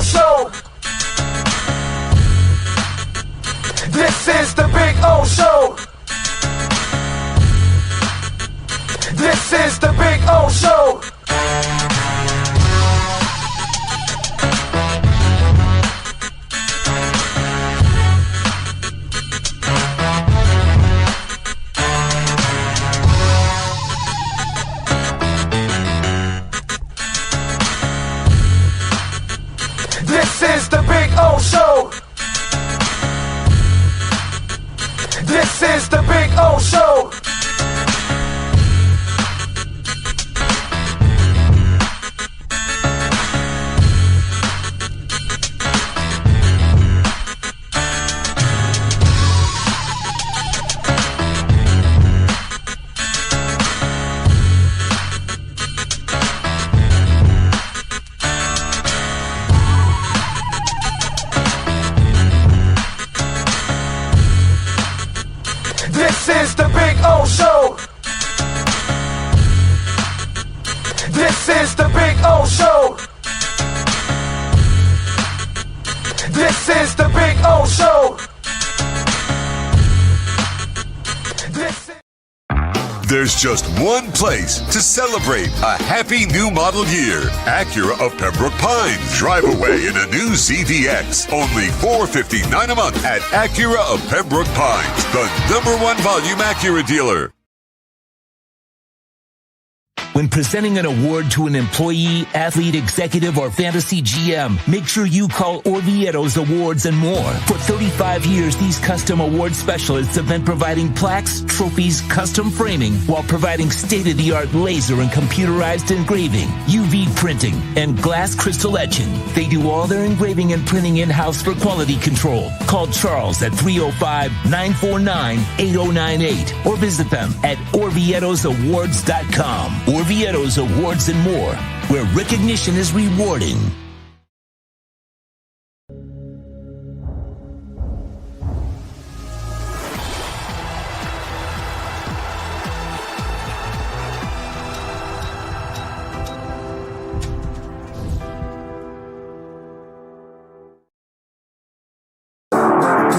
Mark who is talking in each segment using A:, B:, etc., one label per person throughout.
A: Show. This is the Big O Show. This is the Big O Show. This is the Big O Show. This is the Big O Show. This is the Big O Show. This is the Big O Show. This is the Big O Show.
B: There's just one place to celebrate a happy new model year. Acura of Pembroke Pines. Drive away in a new ZDX. Only $459 a month at Acura of Pembroke Pines, the #1 volume Acura dealer.
C: When presenting an award to an employee, athlete, executive, or fantasy GM, make sure you call Orvieto's Awards and More. For 35 years, these custom award specialists have been providing plaques, trophies, custom framing, while providing state-of-the-art laser and computerized engraving, UV printing, and glass crystal etching. They do all their engraving and printing in-house for quality control. Call Charles at 305-949-8098 or visit them at orvietosawards.com. Orvieto's Awards and More, where recognition is rewarding.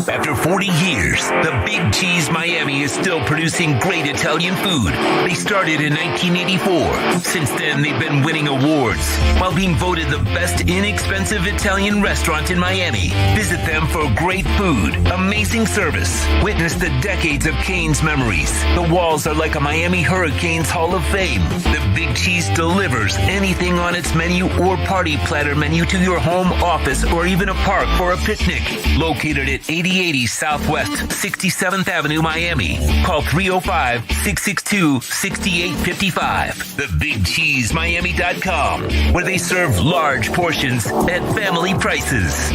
C: After 40 years, the Big Cheese Miami is still producing great Italian food. They started in 1984. Since then, they've been winning awards while being voted the best inexpensive Italian restaurant in Miami. Visit them for great food, amazing service. Witness the decades of Cane's memories. The walls are like a Miami Hurricanes Hall of Fame. The Big Cheese delivers anything on its menu or party platter menu to your home, office, or even a park for a picnic. Located at 8080 Southwest 67th Avenue, Miami. Call 305-662-6855. TheBigCheeseMiami.com, where they serve large portions at family prices.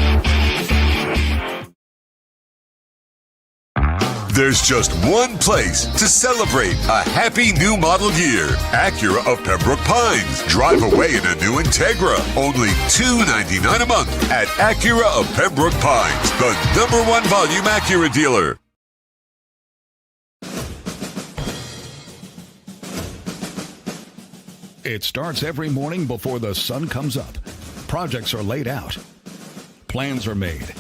B: There's just one place to celebrate a happy new model year. Acura of Pembroke Pines. Drive away in a new Integra. Only $299 a month at Acura of Pembroke Pines, the #1 volume Acura dealer.
D: It starts every morning before the sun comes up. Projects are laid out. Plans are made.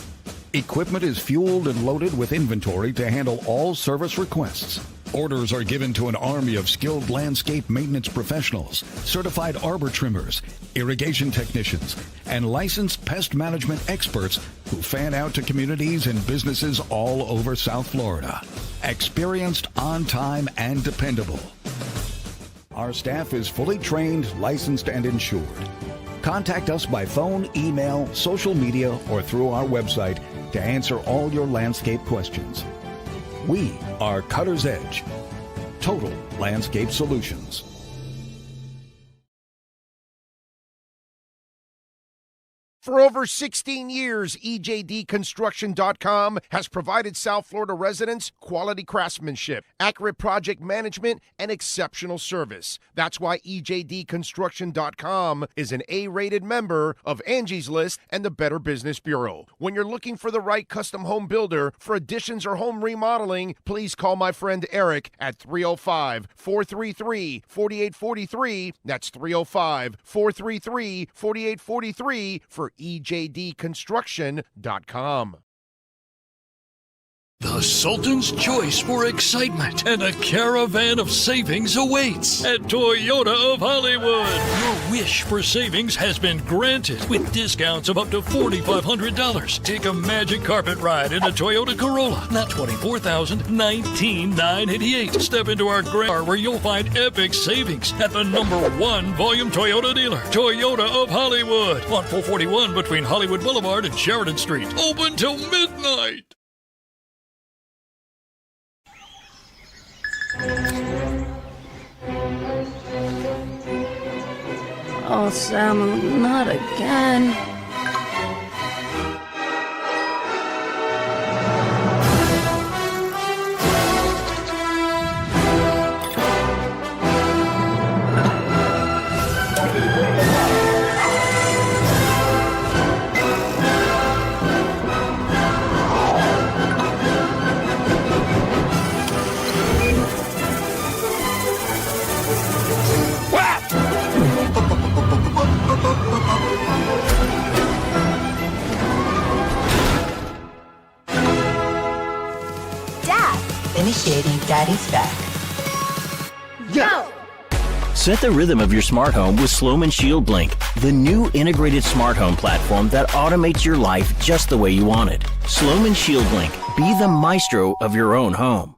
D: Equipment is fueled and loaded with inventory to handle all service requests. Orders are given to an army of skilled landscape maintenance professionals, certified arbor trimmers, irrigation technicians, and licensed pest management experts who fan out to communities and businesses all over South Florida. Experienced, on time, and dependable. Our staff is fully trained, licensed, and insured. Contact us by phone, email, social media, or through our website to answer all your landscape questions. We are Cutter's Edge. Total Landscape Solutions.
E: For over 16 years, EJDconstruction.com has provided South Florida residents quality craftsmanship, accurate project management, and exceptional service. That's why EJDconstruction.com is an A-rated member of Angie's List and the Better Business Bureau. When you're looking for the right custom home builder for additions or home remodeling, please call my friend Eric at 305-433-4843. That's 305-433-4843 for or ejdconstruction.com.
F: The Sultan's choice for excitement and a caravan of savings awaits at Toyota of Hollywood. Your wish for savings has been granted with discounts of up to $4,500. Take a magic carpet ride in a Toyota Corolla, not $24,000, $19,988. Step into our grand car where you'll find epic savings at the #1 volume Toyota dealer, Toyota of Hollywood, on 441 between Hollywood Boulevard and Sheridan Street. Open till midnight.
G: Oh, Sam, not again.
H: Initiating Daddy's back.
G: Go!
I: Set the rhythm of your smart home with Sloman Shield Blink, the new integrated smart home platform that automates your life just the way you want it. Sloman Shield Blink. Be the maestro of your own home.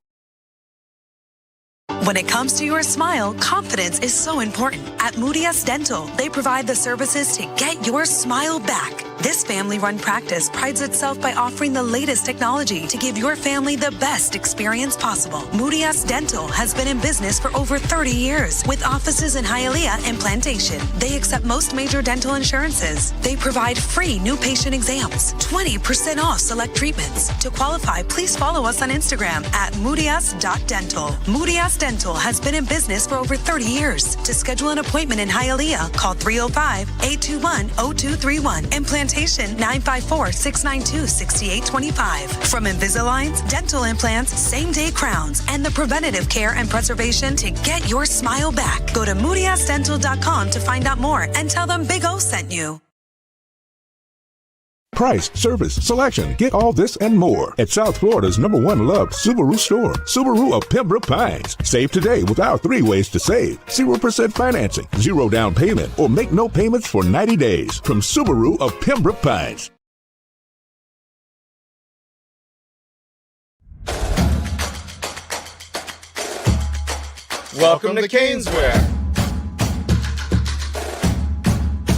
J: When it comes to your smile, confidence is so important. At Moody S Dental, they provide the services to get your smile back. This family-run practice prides itself by offering the latest technology to give your family the best experience possible. Moody S Dental has been in business for over 30 years with offices in Hialeah and Plantation. They accept most major dental insurances. They provide free new patient exams, 20% off select treatments. To qualify, please follow us on Instagram at moodys.dental. Moody S Dental has been in business for over 30 years. To schedule an appointment in Hialeah, call 305-821-0231 and Plantation 954-692-6825. From Invisaligns, dental implants, same-day crowns, and the preventative care and preservation to get your smile back. Go to moodysdental.com to find out more and tell them Big O sent you.
K: Price, service, selection. Get all this and more at South Florida's #1 loved Subaru store, Subaru of Pembroke Pines. Save today with our 3 ways to save. 0% financing, 0 down payment, or make no payments for 90 days from Subaru of Pembroke Pines.
A: Welcome to Caneswear.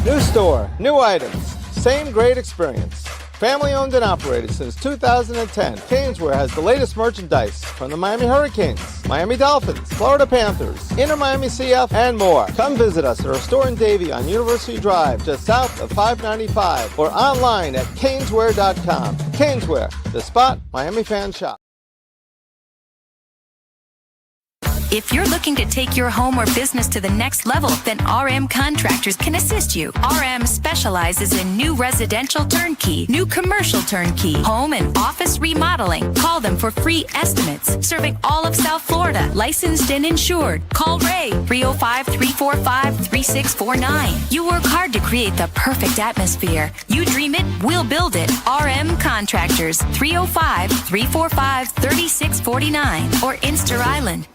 A: New store, new items. Same great experience. Family owned and operated since 2010, Caneswear has the latest merchandise from the Miami Hurricanes, Miami Dolphins, Florida Panthers, Inter Miami CF, and more. Come visit us at our store in Davie on University Drive, just south of 595, or online at caneswear.com. Caneswear, the spot Miami fans shop.
L: If you're looking to take your home or business to the next level, then RM Contractors can assist you. RM specializes in new residential turnkey, new commercial turnkey, home and office remodeling. Call them for free estimates. Serving all of South Florida, licensed and insured. Call Ray, 305-345-3649. You work hard to create the perfect atmosphere. You dream it, we'll build it. RM Contractors, 305-345-3649 or Inster Island.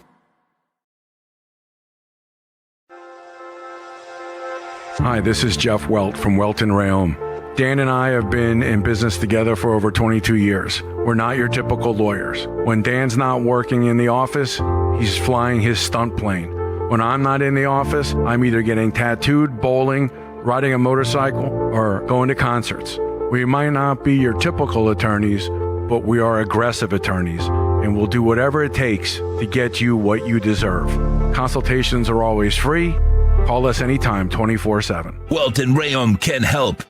M: Hi, this is Jeff Welt from Welt & Rayom. Dan and I have been in business together for over 22 years. We're not your typical lawyers. When Dan's not working in the office, he's flying his stunt plane. When I'm not in the office, I'm either getting tattooed, bowling, riding a motorcycle, or going to concerts. We might not be your typical attorneys, but we are aggressive attorneys, and we'll do whatever it takes to get you what you deserve. Consultations are always free. Call us anytime, 24/7.
C: Welt & Rayom can help.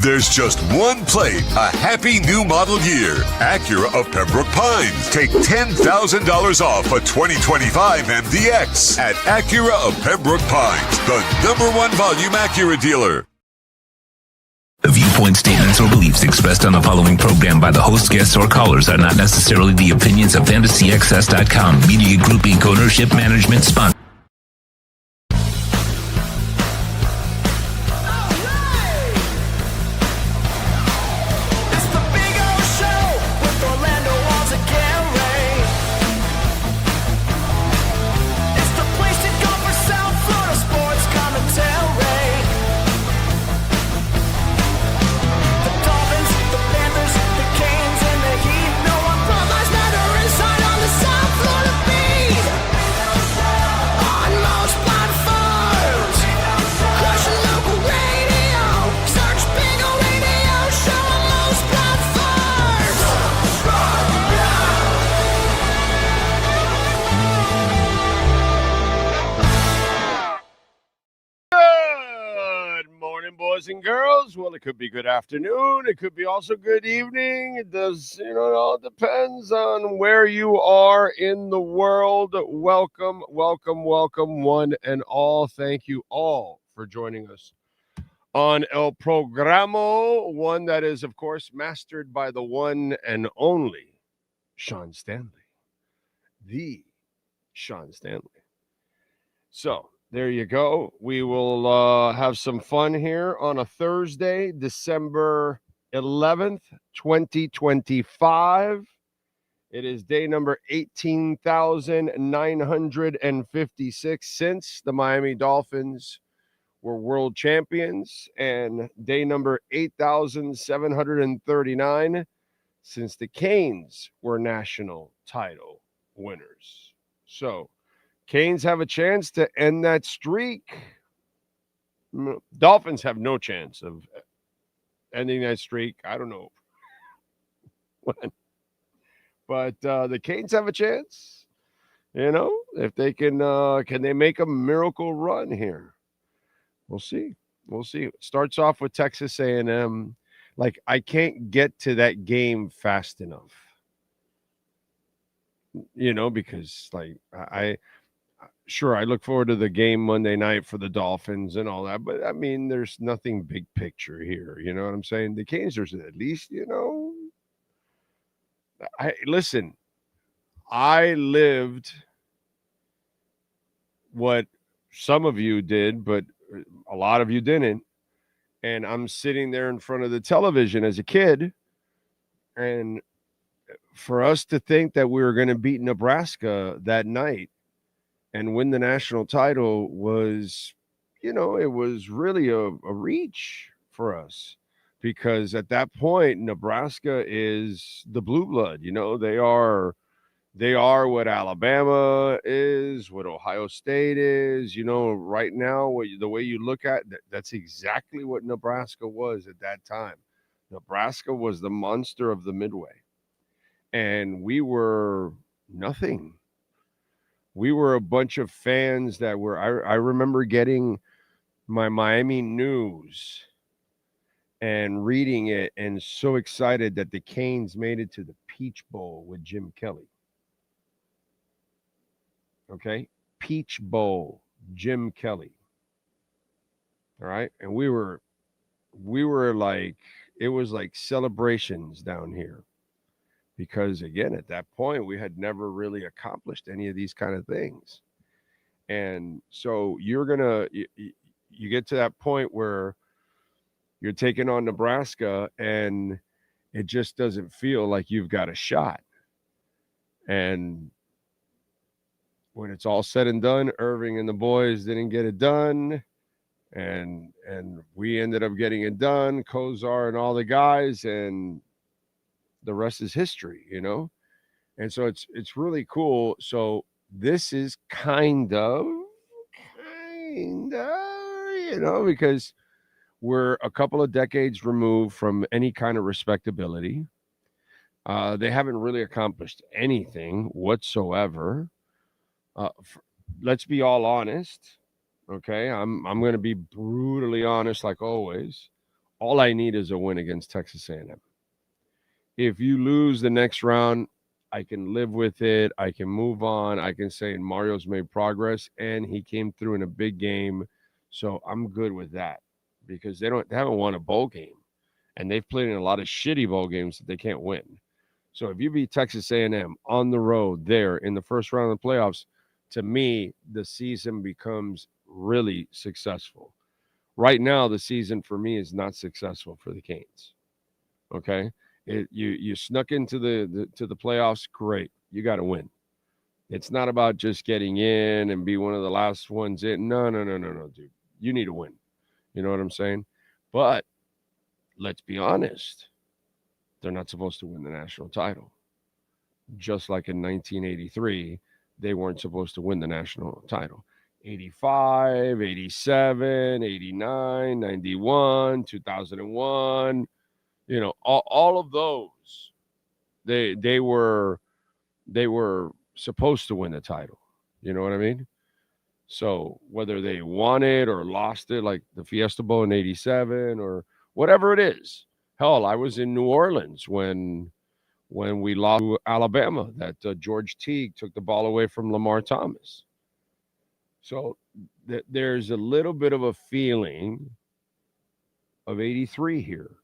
B: There's just one plate, a happy new model year. Acura of Pembroke Pines. Take $10,000 off a 2025 MDX at Acura of Pembroke Pines, the #1 volume Acura dealer.
C: The viewpoint statements or beliefs expressed on the following program by the host, guests, or callers are not necessarily the opinions of FantasyXS.com, Media Group Inc. Ownership Management Sponsor.
N: And girls, well, it could be good afternoon, it could be also good evening. It does, it all depends on where you are in the world. Welcome, one and all. Thank you all for joining us on El Programo, one that is, of course, mastered by the one and only Sean Stanley, the Sean Stanley. So, there you go. We will have some fun here on a Thursday, December 11th, 2025. It is day number 18,956 since the Miami Dolphins were world champions, and day number 8,739 since the Canes were national title winners. So, Canes have a chance to end that streak. Dolphins have no chance of ending that streak. I don't know when. But the Canes have a chance. If they can they make a miracle run here? We'll see. It starts off with Texas A&M. Like, I can't get to that game fast enough. Because Sure, I look forward to the game Monday night for the Dolphins and all that, but I mean, there's nothing big picture here. You know what I'm saying? The Canes are at least, I lived what some of you did, but a lot of you didn't. And I'm sitting there in front of the television as a kid, and for us to think that we were going to beat Nebraska that night and win the national title was, it was really a reach for us, because at that point, Nebraska is the blue blood. They are what Alabama is, what Ohio State is. Right now, the way you look at it, that's exactly what Nebraska was at that time. Nebraska was the monster of the Midway, and we were nothing. We were a bunch of fans that were, I remember getting my Miami news and reading it and so excited that the Canes made it to the Peach Bowl with Jim Kelly. Okay? Peach Bowl, Jim Kelly. All right? And we were like, it was like celebrations down here. Because, again, at that point, we had never really accomplished any of these kind of things. And so you get to that point where you're taking on Nebraska, and it just doesn't feel like you've got a shot. And when it's all said and done, Irving and the boys didn't get it done. And we ended up getting it done, Kozar and all the guys, and the rest is history, And so it's really cool. So this is kind of, because we're a couple of decades removed from any kind of respectability. They haven't really accomplished anything whatsoever. Let's be all honest. Okay, I'm going to be brutally honest, like always. All I need is a win against Texas A&M. If you lose the next round, I can live with it. I can move on. I can say Mario's made progress, and he came through in a big game. So I'm good with that, because they haven't won a bowl game. and they've played in a lot of shitty bowl games that they can't win. So if you beat Texas A&M on the road there in the first round of the playoffs, to me, the season becomes really successful. Right now, the season for me is not successful for the Canes. Okay, you snuck into the playoffs, great. You got to win. It's not about just getting in and be one of the last ones in. No, dude. You need to win. You know what I'm saying? But let's be honest. They're not supposed to win the national title. Just like in 1983, they weren't supposed to win the national title. 85, 87, 89, 91, 2001, all of those, they were supposed to win the title. You know what I mean? So whether they won it or lost it, like the Fiesta Bowl in 87 or whatever it is. Hell, I was in New Orleans when we lost to Alabama, that George Teague took the ball away from Lamar Thomas. So there's a little bit of a feeling of 83 here,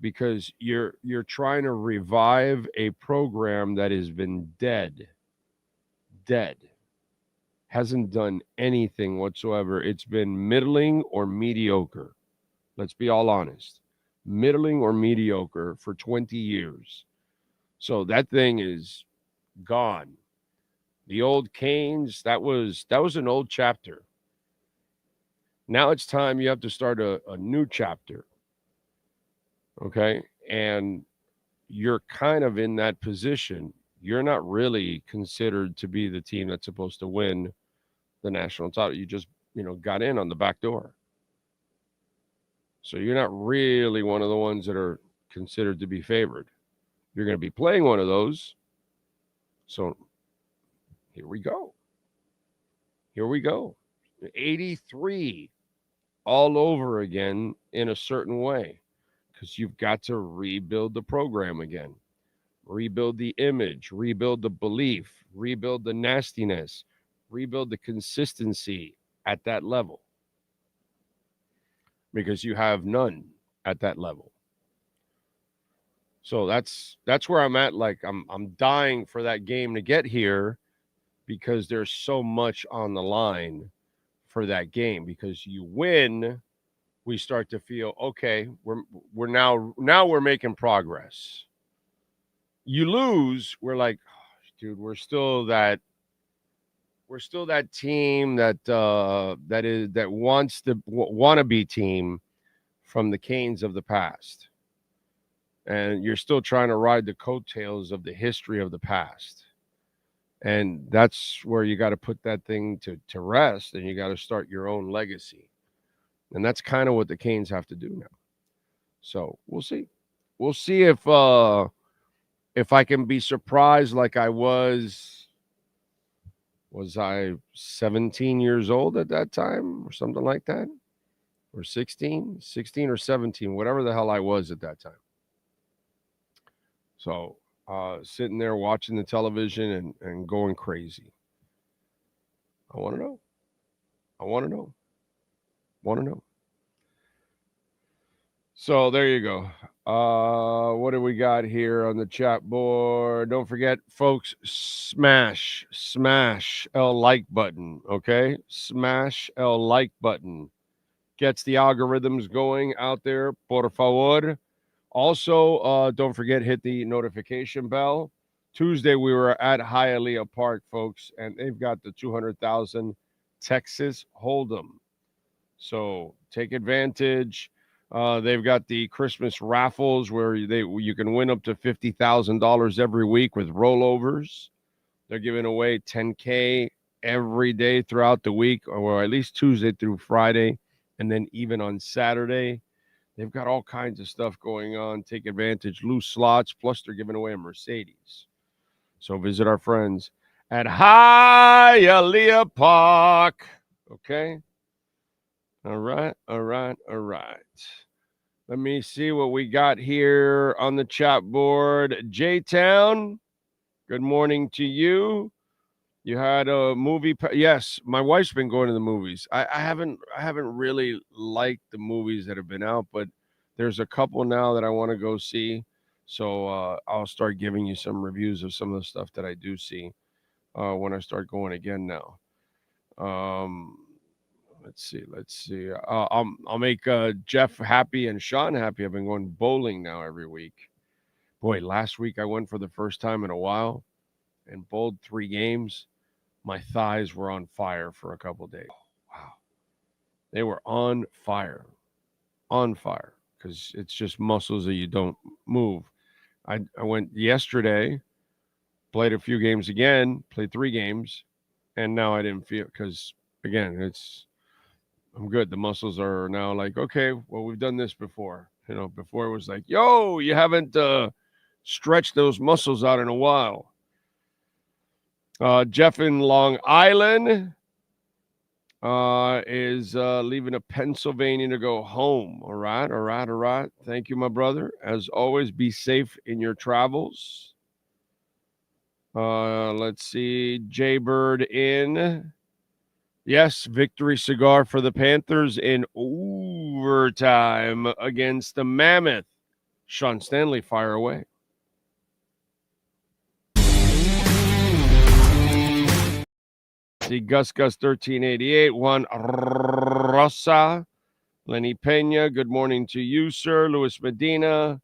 N: because you're trying to revive a program that has been dead, hasn't done anything whatsoever. It's been middling or mediocre. Let's be all honest. Middling or mediocre for 20 years. So that thing is gone. The old Canes, that was an old chapter. Now it's time you have to start a new chapter. Okay? And you're kind of in that position. You're not really considered to be the team that's supposed to win the national title. You just, got in on the back door. So you're not really one of the ones that are considered to be favored. You're going to be playing one of those. So here we go. 83 all over again in a certain way, because you've got to rebuild the program again. Rebuild the image, rebuild the belief, rebuild the nastiness, rebuild the consistency at that level, because you have none at that level. So that's where I'm at. Like I'm dying for that game to get here, because there's so much on the line for that game. Because you win, we start to feel okay. We're now we're making progress. You lose, we're like, oh, dude, we're still that team that wants the wannabe team from the Canes of the past. And you're still trying to ride the coattails of the history of the past. And that's where you got to put that thing to rest, and you got to start your own legacy. And that's kind of what the Canes have to do now. So we'll see. We'll see if I can be surprised like I was I 17 years old at that time or something like that? Or 16 or 17, whatever the hell I was at that time. So sitting there watching the television and going crazy. I want to know. So there you go. What do we got here on the chat board? Don't forget, folks, smash el like button, okay? Smash el like button. Gets the algorithms going out there, por favor. Also, don't forget, hit the notification bell. Tuesday, we were at Hialeah Park, folks, and they've got the 200,000 Texas Hold'em. So take advantage. They've got the Christmas raffles where you can win up to $50,000 every week with rollovers. They're giving away $10K every day throughout the week, or at least Tuesday through Friday, and then even on Saturday. They've got all kinds of stuff going on. Take advantage. Loose slots, plus they're giving away a Mercedes. So visit our friends at Hialeah Park. Okay? All right. Let me see what we got here on the chat board. J-Town, good morning to you. You had a movie. Yes, my wife's been going to the movies. I haven't really liked the movies that have been out, but There's a couple now that I want to go see. So I'll start giving you some reviews of some of the stuff that I do see when I start going again now. Let's see. I'll make Jeff happy and Sean happy. I've been going bowling now every week. Boy, last week I went for the first time in a while and bowled 3 games. My thighs were on fire for a couple days. Wow. They were on fire, because it's just muscles that you don't move. I went yesterday, played a few games again, played 3 games, and now I didn't feel, because, again, I'm good. The muscles are now like, okay, well, we've done this before. Before it was like, yo, you haven't stretched those muscles out in a while. Jeff in Long Island is leaving to Pennsylvania to go home. All right. Thank you, my brother. As always, be safe in your travels. Let's see. Jaybird in. Yes, victory cigar for the Panthers in overtime against the Mammoth. Sean Stanley, fire away. See, Gus 1388, Juan Rosa, Lenny Pena, good morning to you, sir. Luis Medina.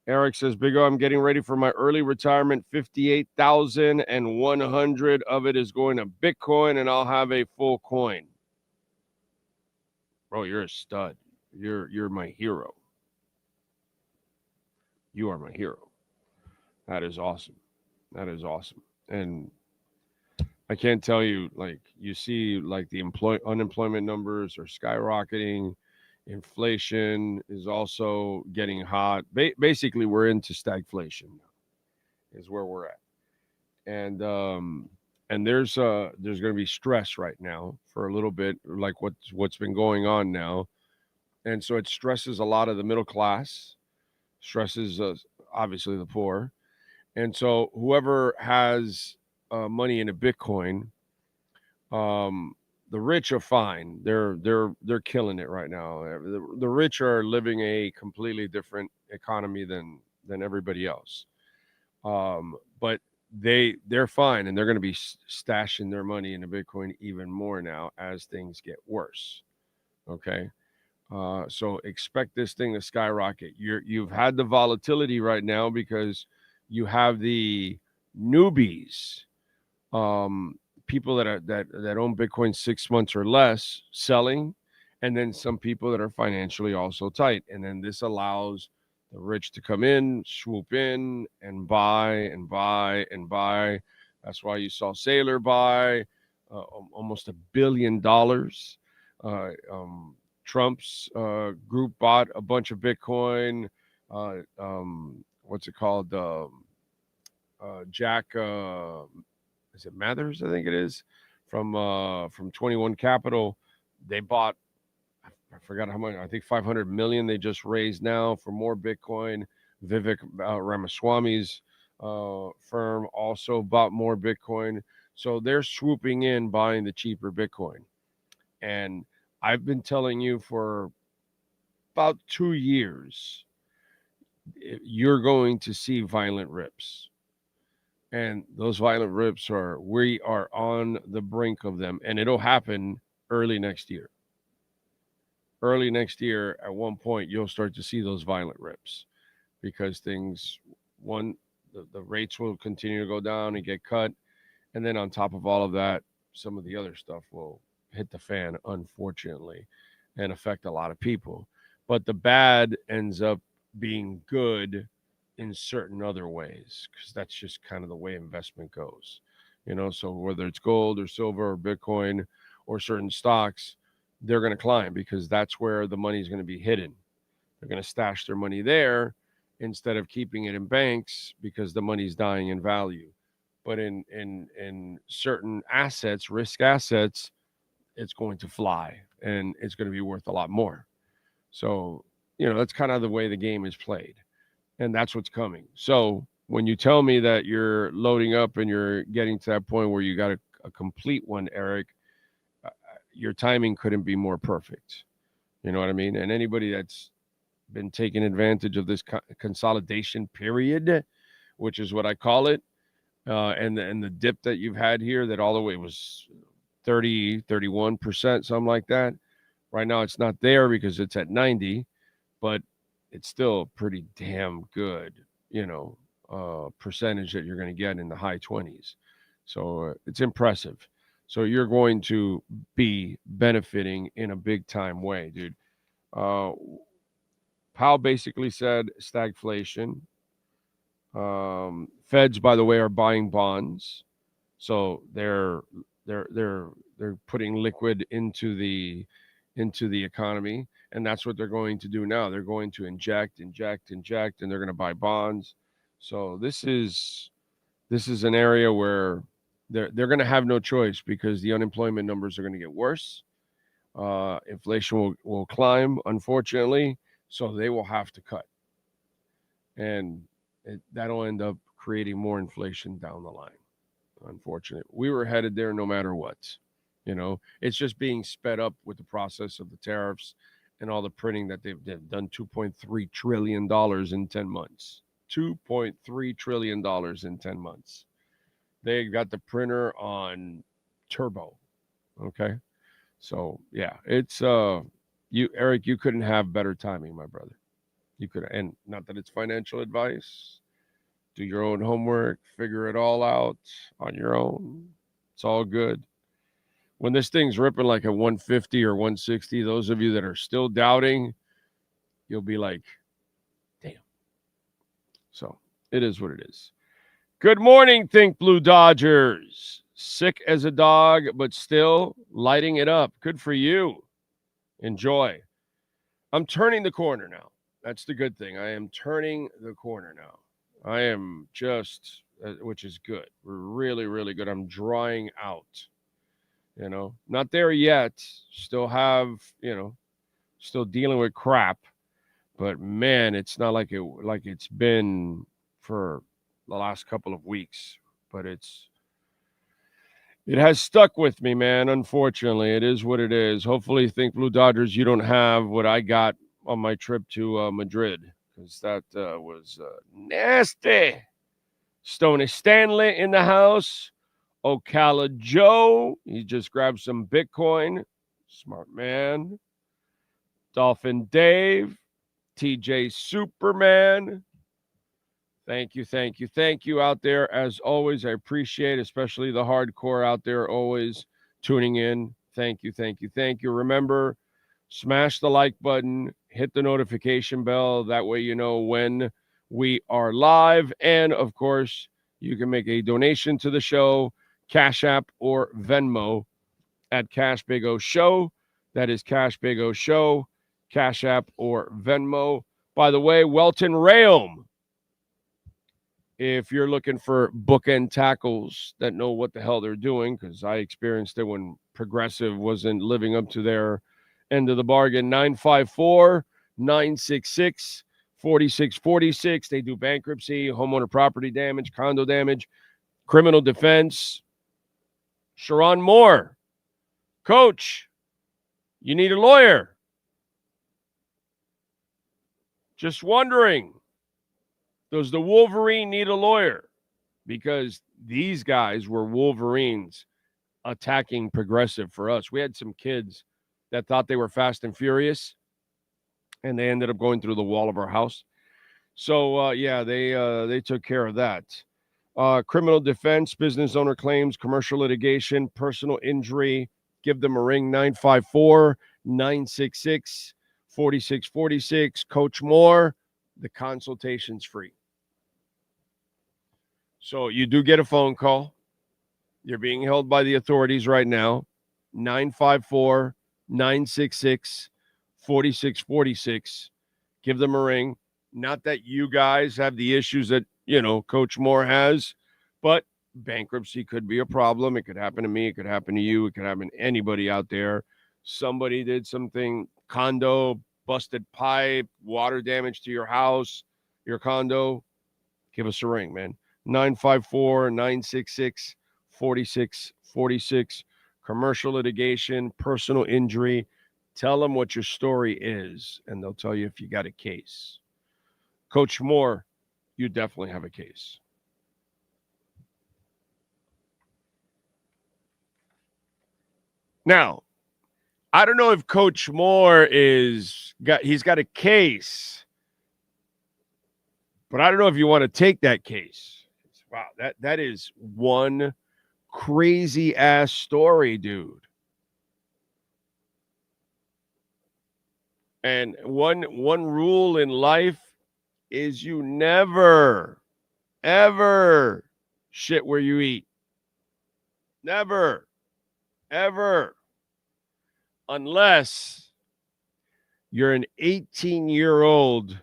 N: Eric says, Big O, I'm getting ready for my early retirement. 58,100 of it is going to Bitcoin, and I'll have a full coin. Bro, you're a stud. You're my hero. You are my hero. That is awesome. And I can't tell you, like, you see, like, the unemployment numbers are skyrocketing. Inflation is also getting hot. Basically, we're into stagflation now, is where we're at. And there's going to be stress right now for a little bit, like what's been going on now. And so it stresses a lot of the middle class, stresses obviously the poor. And so whoever has money in a Bitcoin, the rich are fine. They're killing it right now. The rich are living a completely different economy than everybody else. But they're fine, and they're going to be stashing their money in the Bitcoin even more now as things get worse. Okay. So expect this thing to skyrocket. You've had the volatility right now because you have the newbies, people that own Bitcoin 6 months or less selling, and then some people that are financially also tight. And then this allows the rich to come in, swoop in, and buy and buy and buy. That's why you saw Saylor buy almost $1 billion. Trump's group bought a bunch of Bitcoin. What's it called? Jack, is it Mathers? I think it is, from 21 Capital. They bought, I forgot how much. I think 500 million they just raised now for more Bitcoin. Vivek Ramaswamy's firm also bought more Bitcoin. So they're swooping in, buying the cheaper Bitcoin. And I've been telling you for about 2 years, you're going to see violent rips. And those violent rips we are on the brink of them. And it'll happen early next year. Early next year, at one point, you'll start to see those violent rips because the rates will continue to go down and get cut. And then on top of all of that, some of the other stuff will hit the fan, unfortunately, and affect a lot of people. But the bad ends up being good in certain other ways, because that's just kind of the way investment goes. So whether it's gold or silver or Bitcoin or certain stocks, they're going to climb because that's where the money is going to be hidden. They're going to stash their money there instead of keeping it in banks because the money's dying in value. But in certain assets, risk assets, it's going to fly and it's going to be worth a lot more. So, that's kind of the way the game is played. And that's what's coming. So when you tell me that you're loading up and you're getting to that point where you got a complete one, Eric, your timing couldn't be more perfect. You know what I mean? And anybody that's been taking advantage of this consolidation period, which is what I call it. And the dip that you've had here that all the way was 30, 31%, something like that. Right now it's not there because it's at 90, but it's still pretty damn good, percentage that you're going to get in the high 20s. So it's impressive. So you're going to be benefiting in a big time way, dude. Powell basically said stagflation. Feds, by the way, are buying bonds, so they're putting liquid into the economy, and that's what they're going to do now. They're going to inject, and they're going to buy bonds. So this is an area where they're going to have no choice because the unemployment numbers are going to get worse. Inflation will climb, unfortunately, so they will have to cut, and that'll end up creating more inflation down the line. Unfortunately, we were headed there no matter what. It's just being sped up with the process of the tariffs and all the printing that they've done. $2.3 trillion in 10 months. $2.3 trillion in 10 months. They got the printer on turbo. Okay. So yeah, it's Eric, you couldn't have better timing, my brother. You could, and not that it's financial advice. Do your own homework, figure it all out on your own. It's all good. When this thing's ripping like a 150 or 160, those of you that are still doubting, you'll be like, damn. So it is what it is. Good morning, Think Blue Dodgers. Sick as a dog, but still lighting it up. Good for you. Enjoy. I'm turning the corner now. That's the good thing. I am turning the corner now. I am just, which is good. We're really, really good. I'm drying out. Not there yet. Still have, still dealing with crap. But man, it's not like it's been for the last couple of weeks. But it has stuck with me, man. Unfortunately, it is what it is. Hopefully, Think Blue Dodgers, you don't have what I got on my trip to Madrid, because that was nasty. Stoney Stanley in the house. Ocala Joe, he just grabbed some Bitcoin. Smart man. Dolphin Dave. TJ Superman. Thank you out there. As always, I appreciate, especially the hardcore out there, always tuning in. Thank you. Remember, smash the like button, hit the notification bell. That way you know when we are live. And, of course, you can make a donation to the show, Cash App or Venmo at Cash Big O Show. That is Cash Big O Show, Cash App or Venmo. By the way, Welton Rayom, if you're looking for bookend tackles that know what the hell they're doing, because I experienced it when Progressive wasn't living up to their end of the bargain, 954-966-4646. They do bankruptcy, homeowner property damage, condo damage, criminal defense. Sharon Moore, Coach, you need a lawyer. Just wondering, does the Wolverine need a lawyer? Because these guys were Wolverines attacking Progressive for us. We had some kids that thought they were Fast and Furious, and they ended up going through the wall of our house. So, they took care of that. Criminal defense, business owner claims, commercial litigation, personal injury. Give them a ring, 954-966-4646. Coach Moore, the consultation's free. So you do get a phone call. You're being held by the authorities right now. 954-966-4646. Give them a ring. Not that you guys have the issues that, Coach Moore has, but bankruptcy could be a problem. It could happen to me. It could happen to you. It could happen to anybody out there. Somebody did something, condo, busted pipe, water damage to your house, your condo. Give us a ring, man. 954-966-4646. Commercial litigation, personal injury. Tell them what your story is, and they'll tell you if you got a case. Coach Moore, you definitely have a case. Now, I don't know if Coach Moore he's got a case, but I don't know if you want to take that case. Wow, that is one crazy ass story, dude. And one rule in life is you never, ever shit where you eat. Never, ever. Unless you're an 18-year-old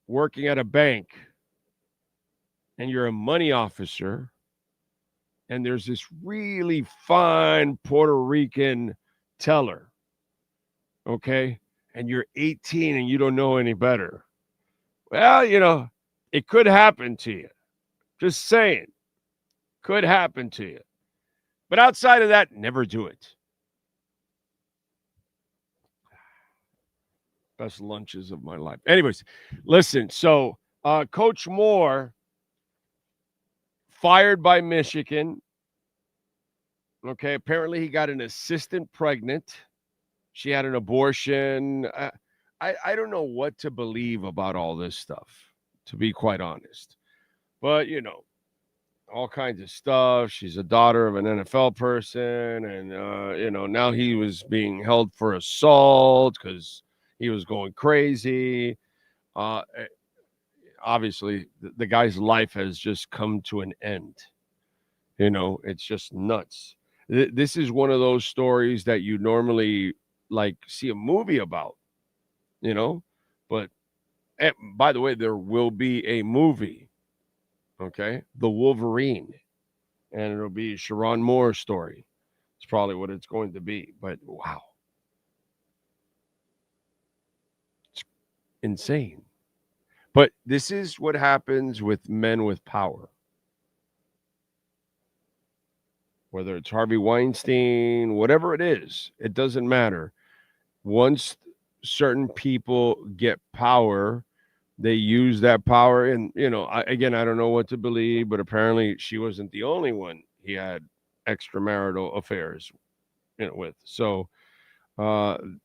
N: working at a bank and you're a money officer and there's this really fine Puerto Rican teller, okay? And you're 18 and you don't know any better. Well, it could happen to you. Just saying. Could happen to you. But outside of that, never do it. Best lunches of my life. Anyways, listen. So, Coach Moore, fired by Michigan. Okay, apparently he got an assistant pregnant. She had an abortion. I don't know what to believe about all this stuff, to be quite honest. But, all kinds of stuff. She's a daughter of an NFL person. And, now he was being held for assault because he was going crazy. Obviously, the guy's life has just come to an end. It's just nuts. This is one of those stories that you normally see a movie about, But by the way, there will be a movie. Okay, The Wolverine, and it'll be Sharon Moore's story. It's probably what it's going to be, but wow. It's insane. But this is what happens with men with power. Whether it's Harvey Weinstein, whatever it is, it doesn't matter. Once certain people get power, they use that power. And, I don't know what to believe, but apparently she wasn't the only one he had extramarital affairs with. So, and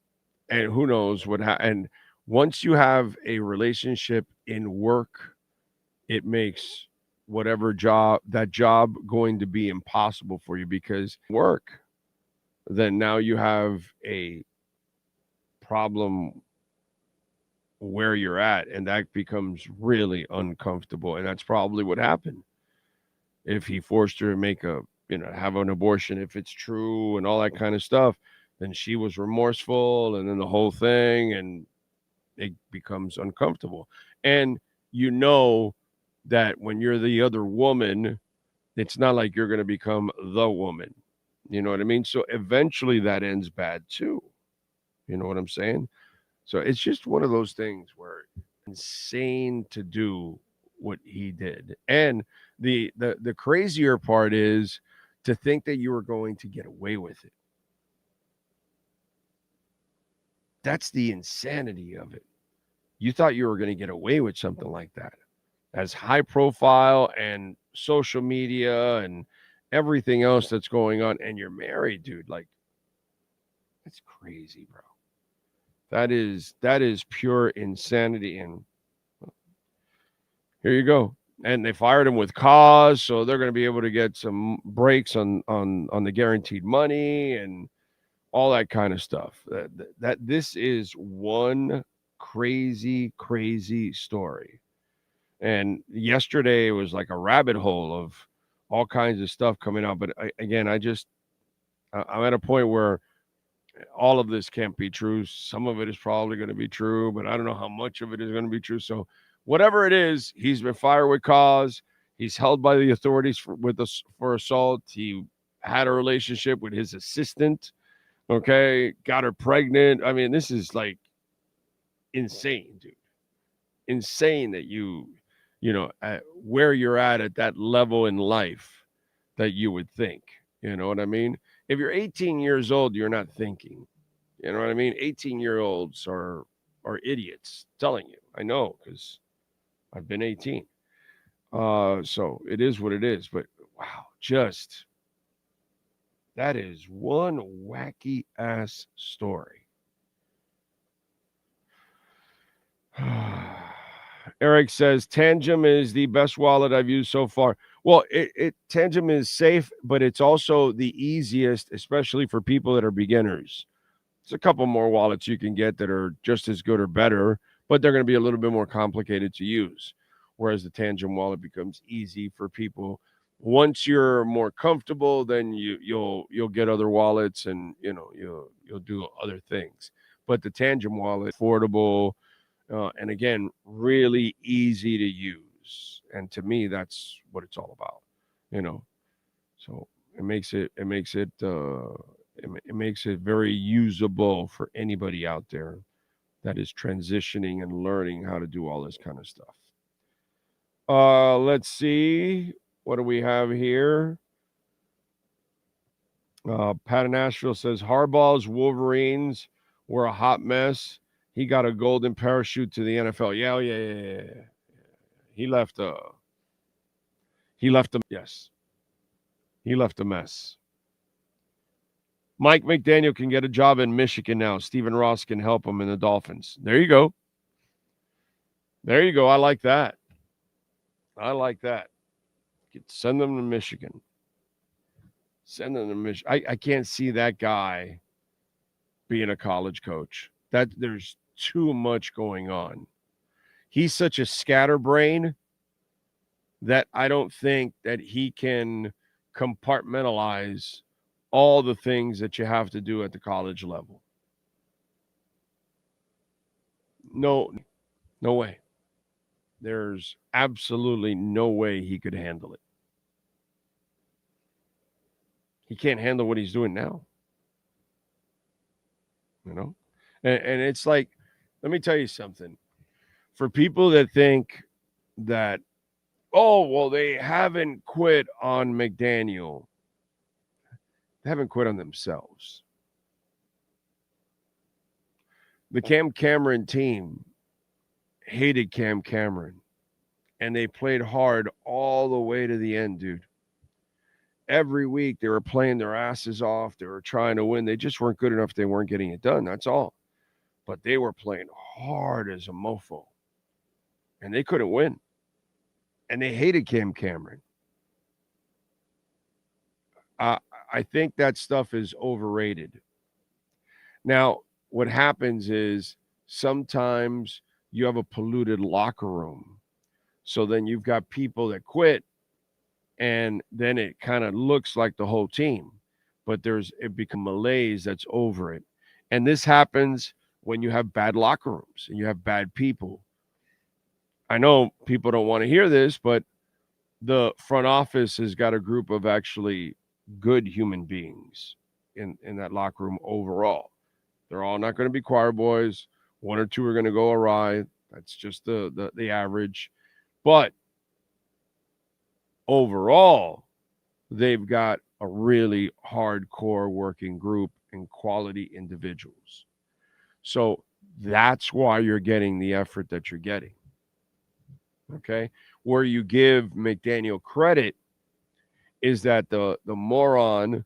N: who knows what and once you have a relationship in work, it makes whatever job going to be impossible for you, because work, then now you have a problem where you're at, and that becomes really uncomfortable. And that's probably what happened. If he forced her to make have an abortion, if it's true and all that kind of stuff, then she was remorseful, and then the whole thing, and it becomes uncomfortable. And that when you're the other woman, it's not like you're going to become the woman. You know what I mean? So eventually that ends bad too. You know what I'm saying? So it's just one of those things where insane to do what he did. And the crazier part is to think that you were going to get away with it. That's the insanity of it. You thought you were going to get away with something like that. As high profile and social media and everything else that's going on, and you're married, dude. That's crazy, bro. That is pure insanity. And here you go. And they fired him with cause, so they're going to be able to get some breaks on the guaranteed money and all that kind of stuff. That this is one crazy story. And yesterday was like a rabbit hole of all kinds of stuff coming out. But I'm at a point where all of this can't be true. Some of it is probably going to be true, but I don't know how much of it is going to be true. So whatever it is, he's been fired with cause. He's held by the authorities for assault. He had a relationship with his assistant. Okay, got her pregnant. I mean, this is insane, dude. Insane that at where you're at that level in life, that you would think. You know what I mean? If you're 18 years old, you're not thinking. You know what I mean? 18-year-olds are idiots. Telling you, I know because I've been 18. So it is what it is. But wow, just that is one wacky ass story. Eric says Tangem is the best wallet I've used so far. Well, Tangem is safe, but it's also the easiest, especially for people that are beginners. There's a couple more wallets you can get that are just as good or better, but they're going to be a little bit more complicated to use. Whereas the Tangem wallet becomes easy for people. Once you're more comfortable, then you'll get other wallets and you'll do other things. But the Tangem wallet, affordable, and again, really easy to use. And to me, that's what it's all about. So it makes it very usable for anybody out there that is transitioning and learning how to do all this kind of stuff. Let's see. What do we have here? Pat in Nashville says Harbaugh's Wolverines were a hot mess. He got a golden parachute to the NFL. Yeah. He left a mess. Mike McDaniel can get a job in Michigan now. Stephen Ross can help him in the Dolphins. There you go. I like that. Send them to Michigan. I can't see that guy being a college coach. That there's too much going on. He's such a scatterbrain that I don't think that he can compartmentalize all the things that you have to do at the college level. No way. There's absolutely no way he could handle it. He can't handle what he's doing now. And it's like, let me tell you something. For people that think that, they haven't quit on McDaniel. They haven't quit on themselves. The Cam Cameron team hated Cam Cameron, and they played hard all the way to the end, dude. Every week they were playing their asses off. They were trying to win. They just weren't good enough. They weren't getting it done. That's all. But they were playing hard as a mofo, and they couldn't win. And they hated Cam Cameron. I think that stuff is overrated. Now, what happens is sometimes you have a polluted locker room. So then you've got people that quit, and then it kind of looks like the whole team. But it becomes malaise that's over it. And this happens when you have bad locker rooms and you have bad people. I know people don't want to hear this, but the front office has got a group of actually good human beings in that locker room overall. They're all not going to be choir boys. One or two are going to go awry. That's just the average. But overall, they've got a really hardcore working group and quality individuals. So that's why you're getting the effort that you're getting. Okay? Where you give McDaniel credit is that the moron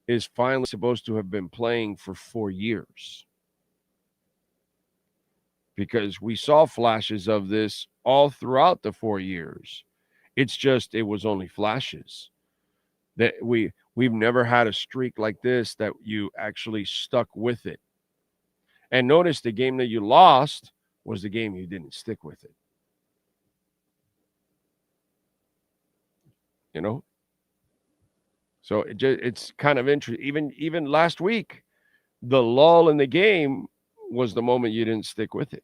N: is finally supposed to have been playing for 4 years. Because we saw flashes of this all throughout the 4 years. It's just it was only flashes. That we've never had a streak like this that you actually stuck with it. And notice the game that you lost was the game you didn't stick with it. So it's kind of interesting. Even last week, the lull in the game was the moment you didn't stick with it.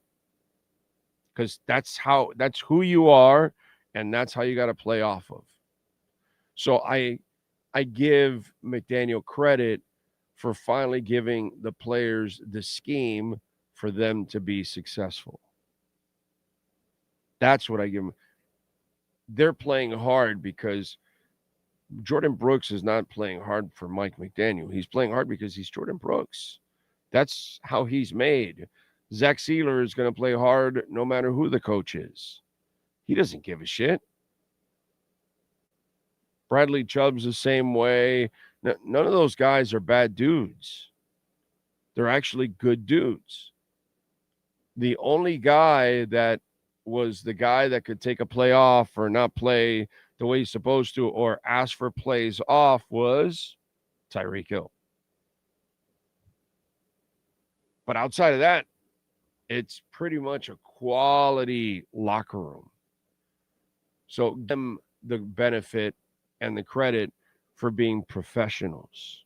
N: Because that's who you are, and that's how you got to play off of. So I give McDaniel credit for finally giving the players the scheme for them to be successful. That's what I give them. They're playing hard because Jordan Brooks is not playing hard for Mike McDaniel. He's playing hard because he's Jordan Brooks. That's how he's made. Zach Sealer is going to play hard no matter who the coach is. He doesn't give a shit. Bradley Chubb's the same way. None of those guys are bad dudes. They're actually good dudes. The only guy that was the guy that could take a play off or not play the way he's supposed to or ask for plays off was Tyreek Hill. But outside of that, it's pretty much a quality locker room. So give them the benefit and the credit for being professionals.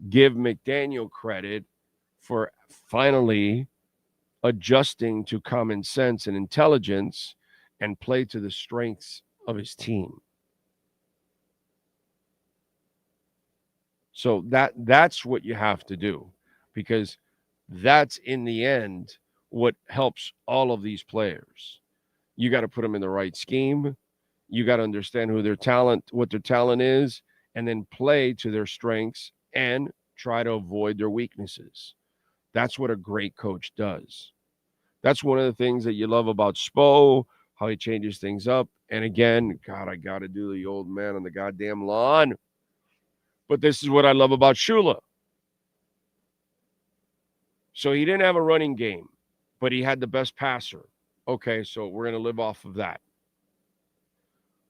N: Give McDaniel credit for finally adjusting to common sense and intelligence and play to the strengths of his team. So that's what you have to do, because that's in the end what helps all of these players. You got to put them in the right scheme. You got to understand what their talent is, and then play to their strengths and try to avoid their weaknesses. That's what a great coach does. That's one of the things that you love about Spo, how he changes things up. And again, God, I got to do the old man on the goddamn lawn. But this is what I love about Shula. So he didn't have a running game, but he had the best passer. Okay, so we're going to live off of that.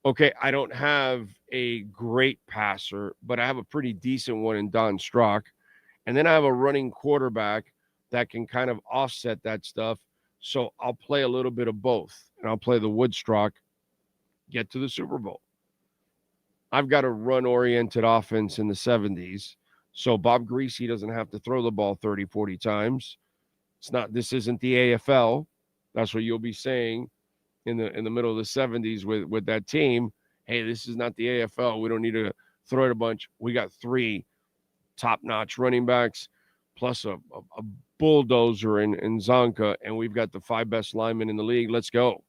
N: Okay, I don't have a great passer, but I have a pretty decent one in Don Strock. And then I have a running quarterback that can kind of offset that stuff. So I'll play a little bit of both, and I'll play the Woodstock, get to the Super Bowl. I've got a run-oriented offense in the 70s, so Bob Greasy doesn't have to throw the ball 30, 40 times. This isn't the AFL. That's what you'll be saying in the middle of the 70s with that team. Hey, this is not the AFL. We don't need to throw it a bunch. We got 3 top-notch running backs plus a bulldozer in Zonka, and we've got the 5 best linemen in the league. Let's go.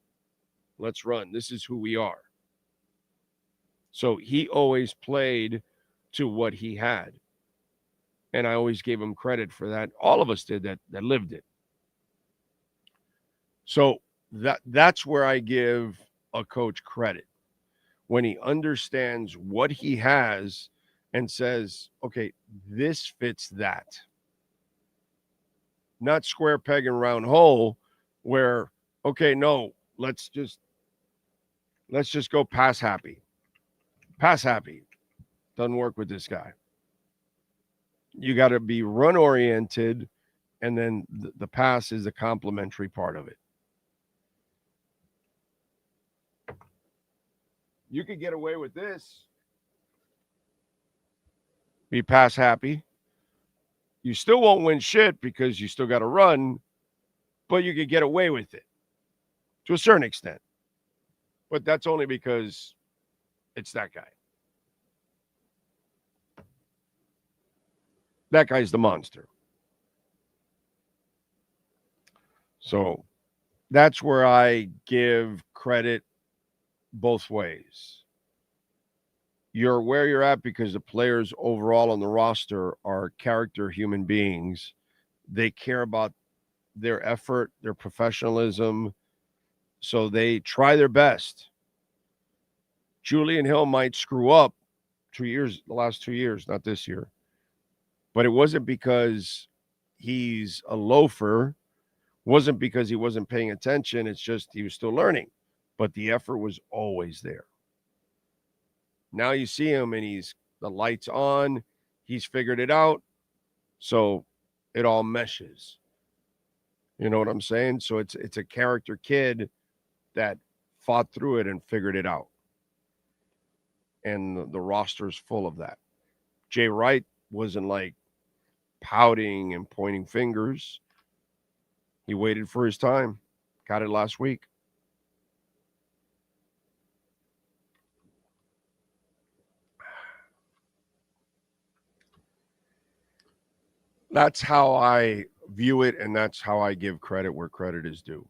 N: Let's run. This is who we are. So he always played to what he had. And I always gave him credit for that. All of us did that lived it. So that's where I give a coach credit. When he understands what he has and says, okay, this fits that. Not square peg and round hole where, okay, no, let's just go pass happy. Pass happy. Doesn't work with this guy. You got to be run oriented, and then the pass is a complementary part of it. You could get away with this. Be pass happy. You still won't win shit because you still got to run, but you could get away with it to a certain extent. But that's only because it's that guy. That guy's the monster. So that's where I give credit both ways. You're where you're at because the players overall on the roster are character human beings. They care about their effort, their professionalism, so they try their best. Julian Hill might screw up the last 2 years, not this year. But it wasn't because he's a loafer, wasn't because he wasn't paying attention. It's just he was still learning. But the effort was always there. Now you see him and the light's on. He's figured it out. So it all meshes. You know what I'm saying? So it's a character kid that fought through it and figured it out. And the roster's full of that. Jay Wright wasn't like pouting and pointing fingers. He waited for his time. Got it last week. That's how I view it, and that's how I give credit where credit is due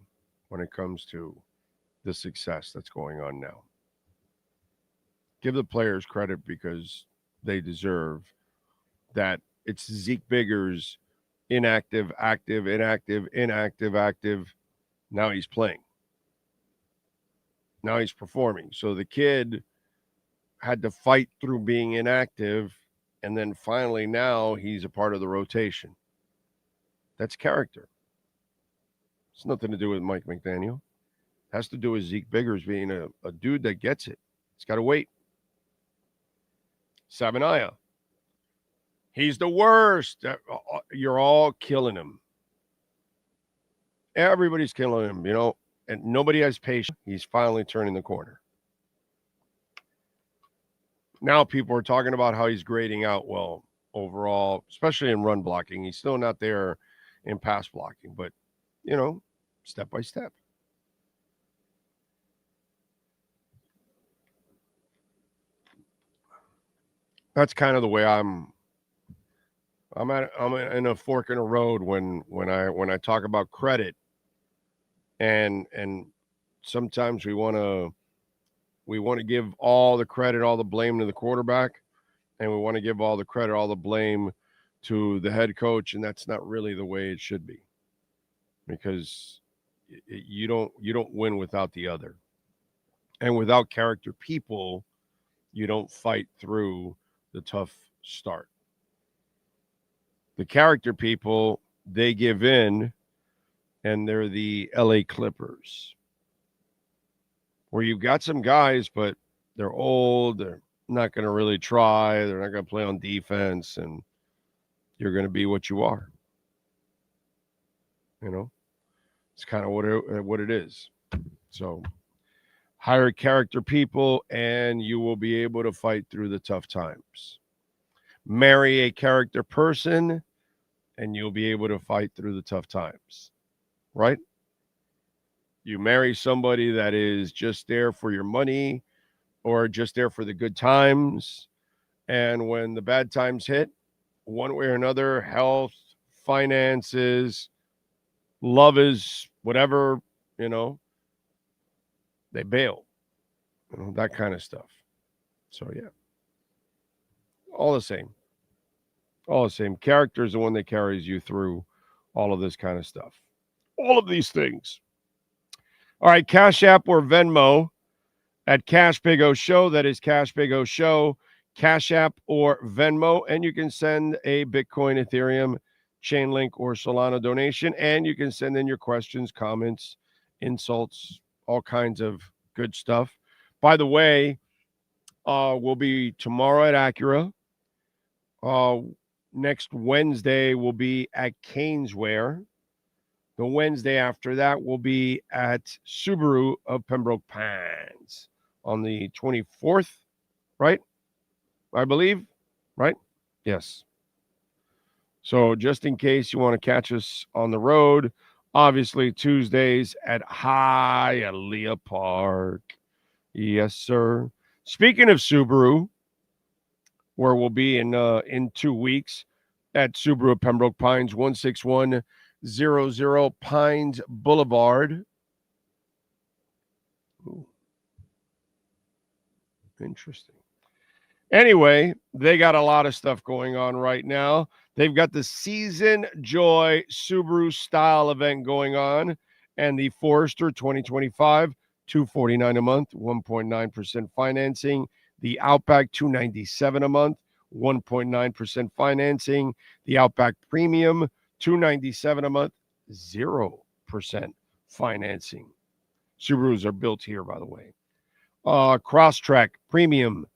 N: when it comes to the success that's going on now. give the players credit because they deserve that. It's Zeke Biggers, inactive, active, inactive, inactive, active. Now he's playing. Now he's performing. So the kid had to fight through being inactive, and then finally now he's a part of the rotation. That's character. It's nothing to do with Mike McDaniel. It has to do with Zeke Biggers being a dude that gets it. He's got to wait. Sabanaya. He's the worst. You're all killing him. Everybody's killing him, and nobody has patience. He's finally turning the corner. Now people are talking about how he's grading out well overall, especially in run blocking. He's still not there in pass blocking, but, step by step. That's kind of the way I'm in a fork in a road when I talk about credit, and sometimes we want to give all the credit, all the blame to the quarterback, and we want to give all the credit, all the blame to the head coach, and that's not really the way it should be, because you don't win without the other, and without character people, you don't fight through the tough start. The character people, they give in, and they're the LA Clippers, where you've got some guys, but they're old, they're not going to really try, they're not going to play on defense, and you're going to be what you are. It's kind of what it is. So hire character people, and you will be able to fight through the tough times. Marry a character person, and you'll be able to fight through the tough times, right? You marry somebody that is just there for your money or just there for the good times, and when the bad times hit, one way or another, health, finances, love is whatever, they bail, that kind of stuff. So, yeah. All the same. Character is the one that carries you through all of this kind of stuff. All of these things. All right, Cash App or Venmo at Cash Big O Show. That is Cash Big O Show. Cash App or Venmo. And you can send a Bitcoin, Ethereum, Chainlink, or Solana donation. And you can send in your questions, comments, insults, all kinds of good stuff. By the way, we'll be tomorrow at Acura. Next Wednesday will be at Caneswear. The Wednesday after that will be at Subaru of Pembroke Pines on the 24th, right? I believe, right? Yes. So just in case you want to catch us on the road, obviously Tuesdays at Hialeah Park. Yes, sir. Speaking of Subaru, where we'll be in 2 weeks at Subaru of Pembroke Pines, 16100 Pines Boulevard. Ooh. Interesting. Anyway, they got a lot of stuff going on right now. They've got the Season Joy Subaru Style event going on, and the Forester 2025, $249 a month, 1.9% financing. The Outback, $297 a month, 1.9% financing. The Outback Premium, $297 a month, 0% financing. Subarus are built here, by the way. Crosstrek Premium,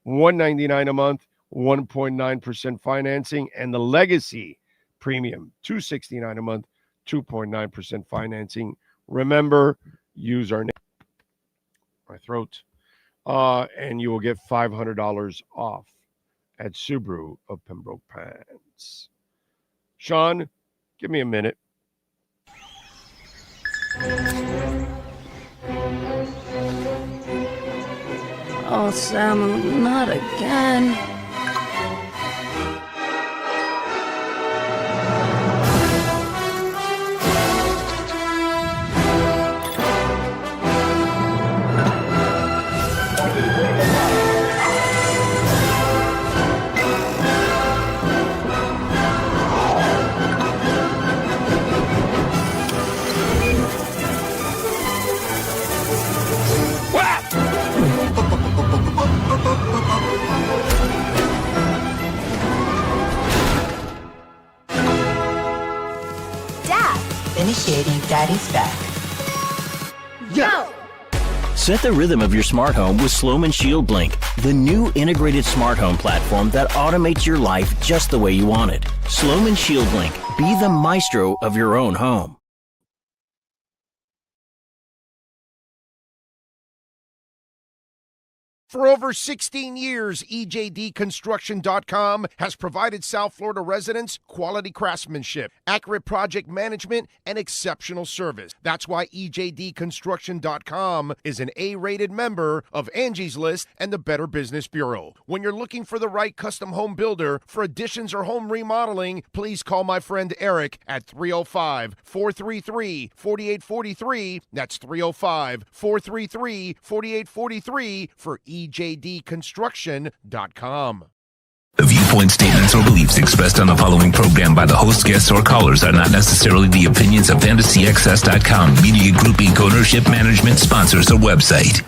N: $199 a month, 1.9% financing. And the Legacy Premium, $269 a month, 2.9% financing. Remember, use our name. My throat. And you will get $500 off at Subaru of Pembroke Pines. Sean, give me a minute.
G: Oh, Sam, not again.
H: Initiating Daddy's back.
G: Go!
I: Set the rhythm of your smart home with Sloman Shield Blink, the new integrated smart home platform that automates your life just the way you want it. Sloman Shield Blink. Be the maestro of your own home.
E: For over 16 years, EJDconstruction.com has provided South Florida residents quality craftsmanship, accurate project management, and exceptional service. That's why EJDconstruction.com is an A-rated member of Angie's List and the Better Business Bureau. When you're looking for the right custom home builder for additions or home remodeling, please call my friend Eric at 305-433-4843. That's 305-433-4843 for EJDconstruction.com.
C: The viewpoint, statements, or beliefs expressed on the following program by the host, guests, or callers are not necessarily the opinions of FantasyXS.com, Media Group Inc. ownership, management, sponsors, or website.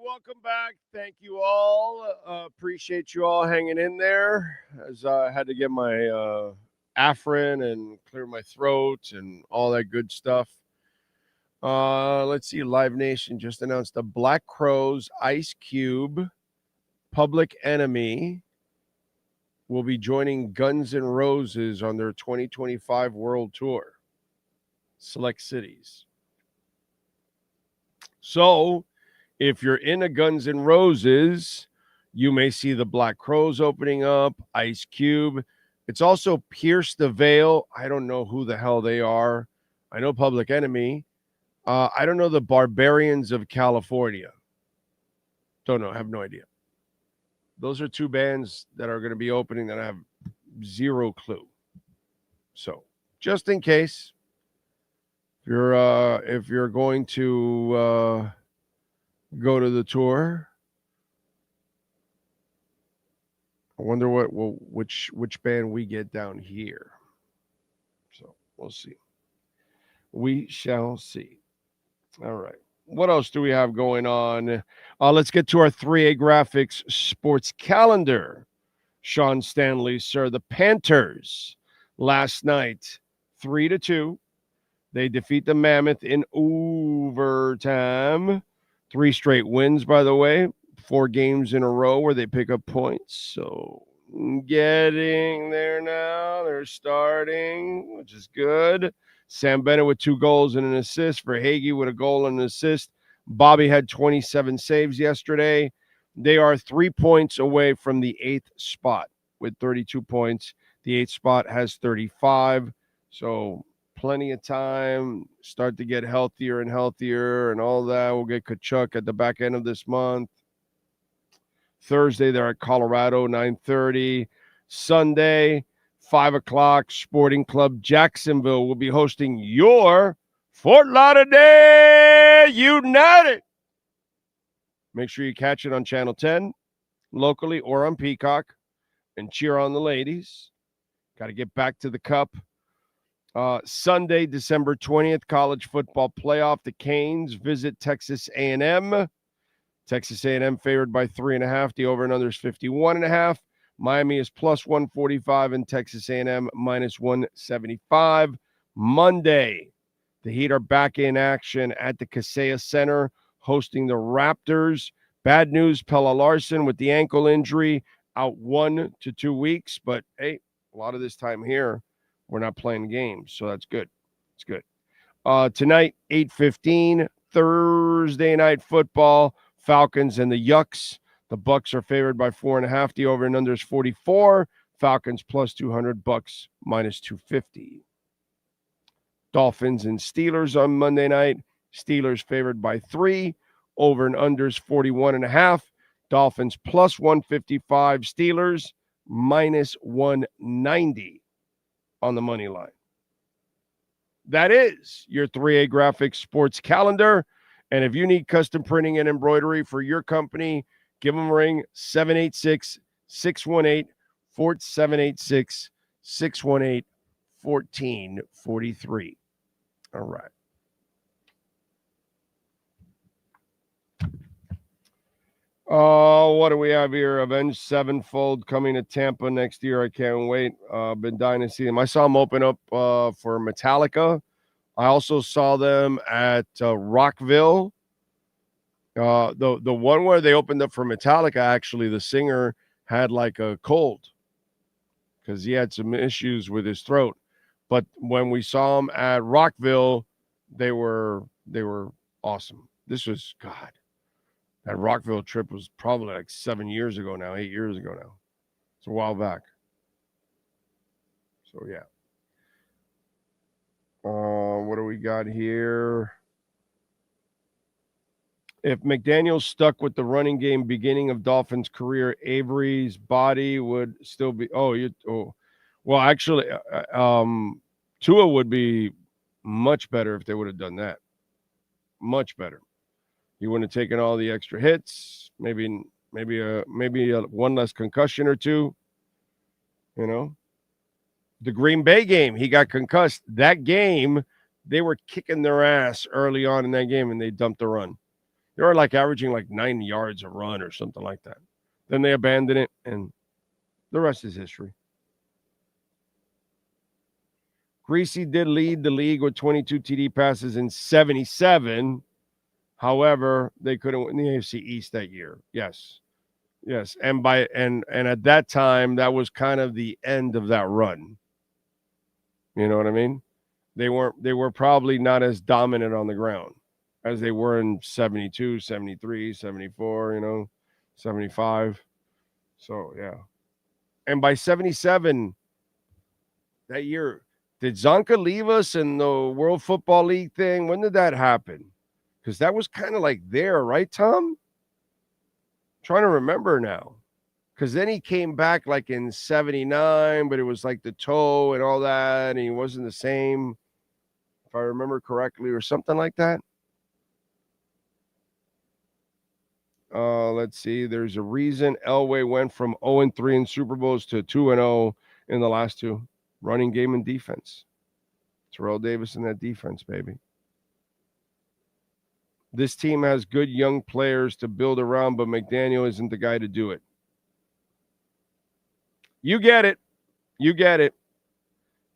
N: Welcome back. Thank you all. Appreciate you all hanging in there as I had to get my Afrin and clear my throat and all that good stuff. Let's see. Live Nation just announced the Black Crowes, Ice Cube, Public Enemy will be joining Guns N' Roses on their 2025 World Tour. Select cities. So, if you're in a Guns N' Roses, you may see the Black Crowes opening up, Ice Cube. It's also Pierce the Veil. I don't know who the hell they are. I know Public Enemy. I don't know the Barbarians of California. Don't know. Have no idea. Those are two bands that are going to be opening that I have zero clue. So, just in case, if you're going to go to the tour, I wonder which band we get down here. So we'll see. We shall see. All right. What else do we have going on? Let's get to our 3A Graphics sports calendar. Sean Stanley, sir. The Panthers last night, 3-2. They defeat the Mammoth in overtime. 3 straight wins, by the way. 4 games in a row where they pick up points. So getting there now. They're starting, which is good. Sam Bennett with 2 goals and an assist. For Hagee with a goal and an assist. Bobby had 27 saves yesterday. They are 3 points away from the 8th spot with 32 points. The 8th spot has 35. So plenty of time. Start to get healthier and healthier and all that. We'll get Kachuk at the back end of this month. Thursday, they're at Colorado, 9:30. Sunday, 5 o'clock, Sporting Club Jacksonville will be hosting your Fort Lauderdale United. Make sure you catch it on Channel 10, locally or on Peacock, and cheer on the ladies. Got to get back to the cup. Sunday, December 20th, college football playoff. The Canes visit Texas A&M. Texas A&M favored by 3.5. The over and under is 51.5. Miami is plus 145 and Texas A&M minus 175. Monday, the Heat are back in action at the Kaseya Center, hosting the Raptors. Bad news, Pella Larson with the ankle injury, out 1 to 2 weeks. But, hey, a lot of this time here, we're not playing games, so that's good. It's good. Tonight, 8:15, Thursday night football, Falcons and the Yucks. The Bucks are favored by 4.5. The over and under is 44. Falcons plus 200, Bucks minus 250. Dolphins and Steelers on Monday night. Steelers favored by 3. Over and under is 41.5. Dolphins plus 155. Steelers minus 190 on the money line. That is your 3A Graphics sports calendar. And if you need custom printing and embroidery for your company, give them a ring, 786-618-1443. All right. What do we have here? Avenged Sevenfold coming to Tampa next year. I can't wait. Been dying to see them. I saw them open up for Metallica. I also saw them at Rockville. The one where they opened up for Metallica, actually, the singer had like a cold because he had some issues with his throat. But when we saw them at Rockville, they were awesome. This was, God, that Rockville trip was probably like 7 years ago now, 8 years ago now. It's a while back. So, yeah. What do we got here? If McDaniel stuck with the running game beginning of Dolphins' career, Avery's body would still be. Well, actually, Tua would be much better if they would have done that. Much better. He wouldn't have taken all the extra hits. Maybe one less concussion or two. You know, the Green Bay game, he got concussed. That game, they were kicking their ass early on in that game, and they dumped the run. They were like averaging like 9 yards a run or something like that. Then they abandoned it, and the rest is history. Greasy did lead the league with 22 TD passes in 77. However, they couldn't win the AFC East that year. Yes. And at that time, that was kind of the end of that run. You know what I mean? They were probably not as dominant on the ground as they were in 72, 73, 74, 75. So, yeah. And by 77, that year, did Zonka leave us in the World Football League thing? When did that happen? Because that was kind of like there, right, Tom? I'm trying to remember now. Because then he came back like in 79, but it was like the toe and all that, and he wasn't the same, if I remember correctly, or something like that. Let's see. There's a reason Elway went from 0-3 in Super Bowls to 2-0 in the last two. Running game and defense. Terrell Davis in that defense, baby. This team has good young players to build around, but McDaniel isn't the guy to do it. You get it.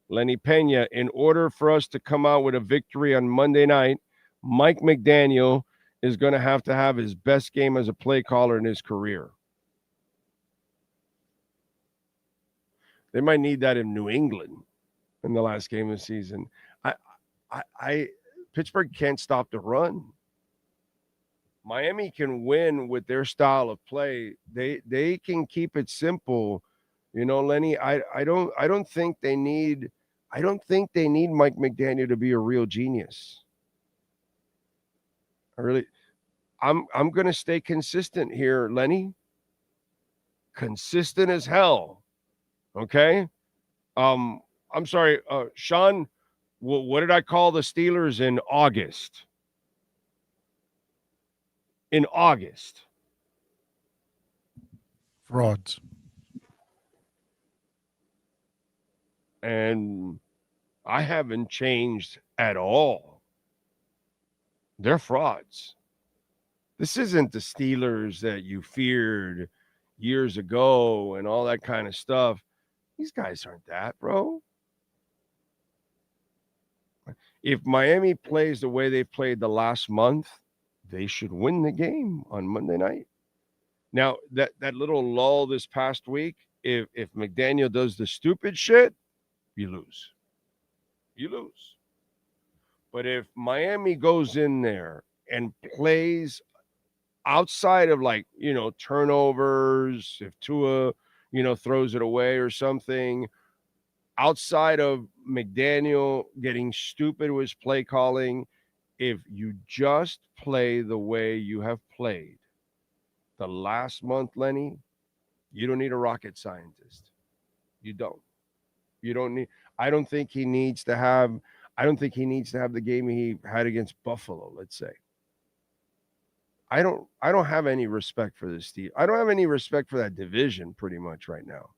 N: Lenny Pena, in order for us to come out with a victory on Monday night, Mike McDaniel is going to have his best game as a play caller in his career. They might need that in New England in the last game of the season. Pittsburgh can't stop the run. Miami can win with their style of play. They can keep it simple. Lenny, I don't think they need Mike McDaniel to be a real genius. I'm going to stay consistent here, Lenny. Consistent as hell. Okay? I'm sorry, Sean, what did I call the Steelers in August? In August.
O: Frauds.
N: And I haven't changed at all. They're frauds. This isn't the Steelers that you feared years ago and all that kind of stuff. These guys aren't that, bro. If Miami plays the way they played the last month, they should win the game on Monday night. Now, that little lull this past week, if McDaniel does the stupid shit, you lose. You lose. But if Miami goes in there and plays outside of turnovers, if Tua, throws it away or something, outside of McDaniel getting stupid with his play calling, if you just play the way you have played the last month, Lenny, you don't need a rocket scientist. You don't. You don't need. I don't think he needs to have the game he had against Buffalo, let's say. I don't have any respect for this team. I don't have any respect for that division pretty much right now,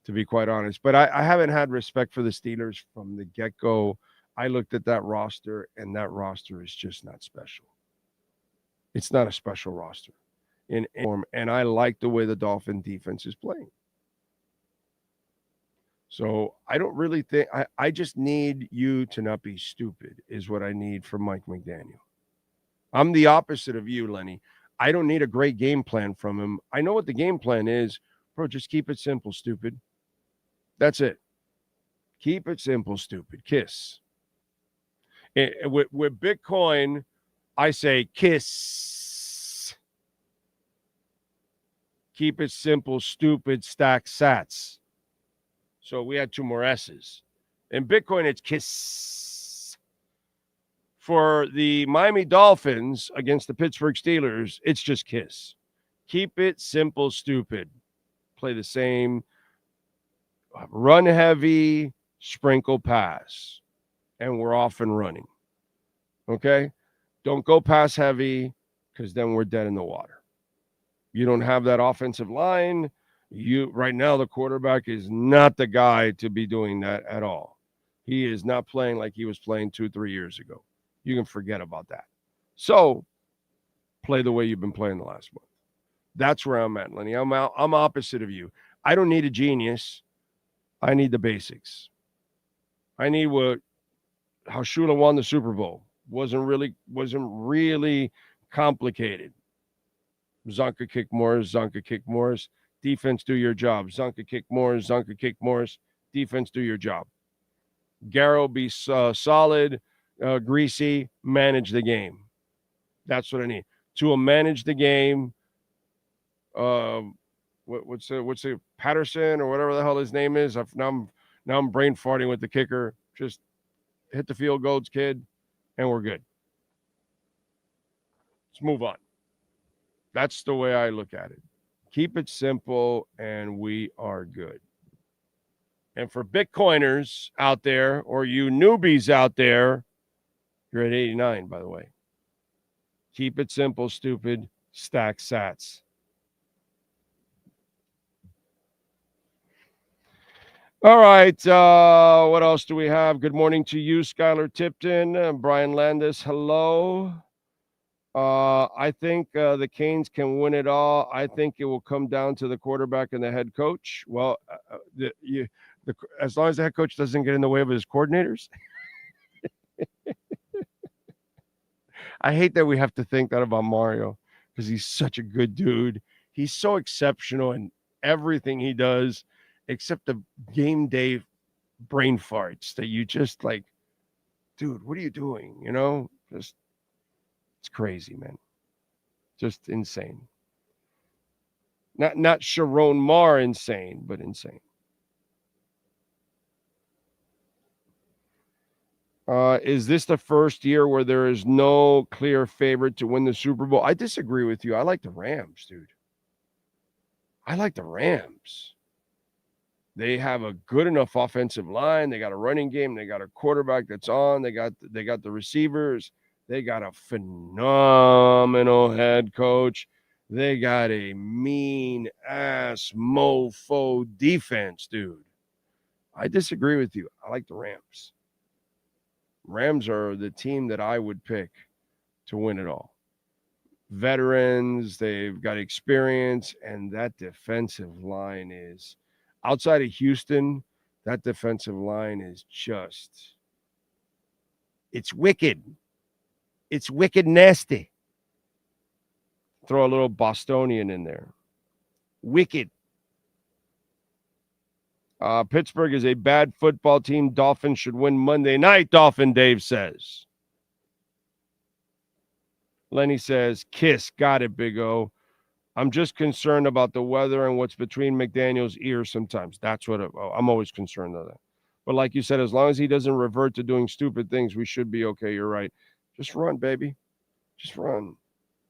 N: to be quite honest. But I haven't had respect for the Steelers from the get-go. I looked at that roster, and that roster is just not special. It's not a special roster in form, and I like the way the Dolphin defense is playing. So I don't really think – I just need you to not be stupid is what I need from Mike McDaniel. I'm the opposite of you, Lenny. I don't need a great game plan from him. I know what the game plan is. Bro, just keep it simple, stupid. That's it. Keep it simple, stupid. Kiss. With Bitcoin, I say kiss. Keep it simple, stupid, stack sats. So we had 2 more S's. In Bitcoin, it's kiss. For the Miami Dolphins against the Pittsburgh Steelers, it's just kiss. Keep it simple, stupid. Play the same. Run heavy, sprinkle pass. And we're off and running. Okay? Don't go pass heavy, because then we're dead in the water. You don't have that offensive line. Right now, the quarterback is not the guy to be doing that at all. He is not playing like he was playing 2-3 years ago. You can forget about that. So, play the way you've been playing the last month. That's where I'm at, Lenny. I'm opposite of you. I don't need a genius. I need the basics. I need how Shula won the Super Bowl. Wasn't really complicated. Zonka kick Morris. Defense, do your job. Zonka kick Morris. Defense, do your job. Garrow, be solid, greasy, manage the game. That's what I need. To manage the game. What's the Patterson or whatever the hell his name is? Now I'm brain farting with the kicker. Just hit the field goals, kid, and we're good. Let's move on. That's the way I look at it. Keep it simple, and we are good. And for Bitcoiners out there, or you newbies out there, you're at 89, by the way. Keep it simple, stupid. Stack sats. All right. What else do we have? Good morning to you, Skylar Tipton. Brian Landis, hello. I think the Canes can win it all. I think it will come down to the quarterback and the head coach. Well, as long as the head coach doesn't get in the way of his coordinators. I hate that we have to think that about Mario because he's such a good dude. He's so exceptional in everything he does, except the game day brain farts that you just like, dude, what are you doing? Just it's crazy, man. Just insane. Not Sharon Marr insane, but insane. Is this the first year where there is no clear favorite to win the Super Bowl? I disagree with you. I like the Rams, dude. I like the Rams. They have a good enough offensive line. They got a running game. They got a quarterback that's on. They got the receivers. They got a phenomenal head coach. They got a mean-ass mofo defense, dude. I disagree with you. I like the Rams. Rams are the team that I would pick to win it all. Veterans, they've got experience, and that defensive line is, outside of Houston, that defensive line is just, it's wicked. It's wicked nasty. Throw a little Bostonian in there. Wicked. Pittsburgh is a bad football team. Dolphins should win Monday night, Dolphin Dave says. Lenny says, kiss. Got it, Big O. I'm just concerned about the weather and what's between McDaniel's ears sometimes. That's what I'm always concerned of that. But like you said, as long as he doesn't revert to doing stupid things, we should be okay. You're right. Just run, baby. Just run.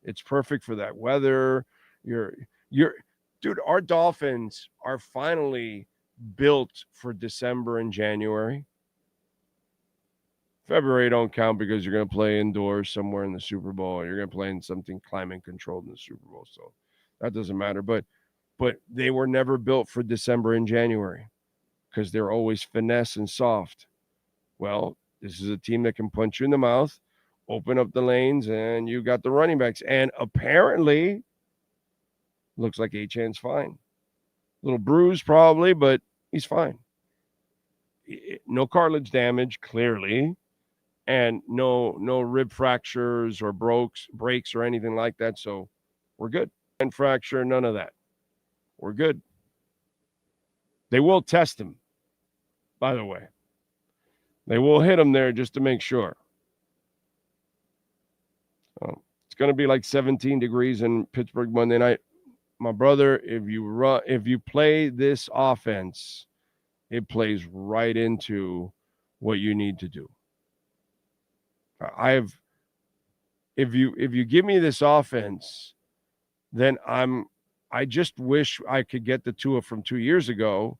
N: It's perfect for that weather. Dude, our Dolphins are finally built for December and January. February don't count because you're going to play indoors somewhere in the Super Bowl. Or you're going to play in something climate controlled in the Super Bowl. So that doesn't matter. But they were never built for December and January because they're always finesse and soft. Well, this is a team that can punch you in the mouth, open up the lanes, and you got the running backs. And apparently, looks like Achan's fine. A little bruised probably, but he's fine. No cartilage damage, clearly, and no rib fractures or breaks or anything like that. So we're good. And fracture, none of that. We're good. They will test him, by the way. They will hit him there just to make sure. It's going to be like 17 degrees in Pittsburgh Monday night. My brother, if you play this offense, it plays right into what you need to do. If you give me this offense, then I just wish I could get the Tua from 2 years ago,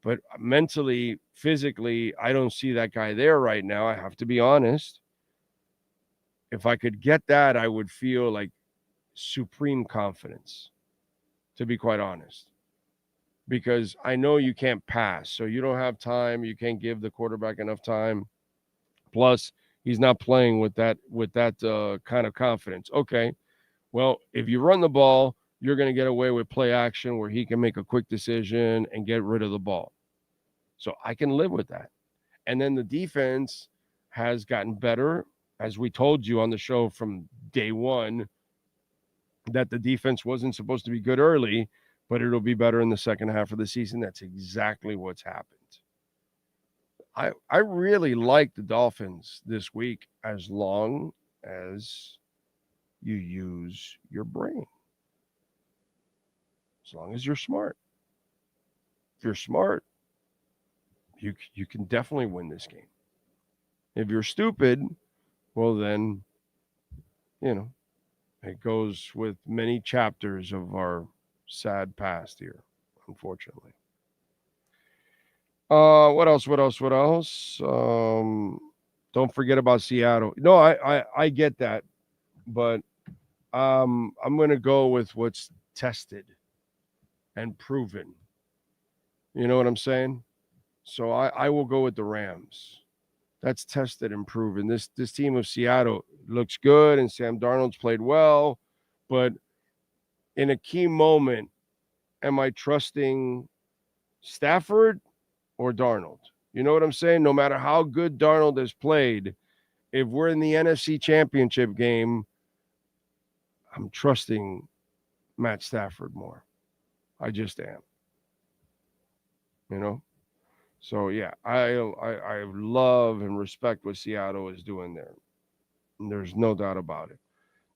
N: but mentally, physically, I don't see that guy there right now. I have to be honest. If I could get that, I would feel like supreme confidence, to be quite honest, because I know you can't pass, so you don't have time. You can't give the quarterback enough time. Plus, he's not playing with that kind of confidence. Okay, well, if you run the ball, you're going to get away with play action where he can make a quick decision and get rid of the ball. So I can live with that. And then the defense has gotten better, as we told you on the show from day one, that the defense wasn't supposed to be good early, but it'll be better in the second half of the season. That's exactly what's happened. I really like the Dolphins this week as long as you use your brain. As long as you're smart. If you're smart, you can definitely win this game. If you're stupid, well then, it goes with many chapters of our sad past here, unfortunately. What else? Don't forget about Seattle. No, I get that, but I'm going to go with what's tested and proven. You know what I'm saying? So I will go with the Rams. That's tested and proven. This team of Seattle looks good, and Sam Darnold's played well, but in a key moment, am I trusting Stafford or Darnold? You know what I'm saying? No matter how good Darnold has played, if we're in the NFC Championship game, I'm trusting Matt Stafford more. I just am. So yeah, I love and respect what Seattle is doing there. And there's no doubt about it.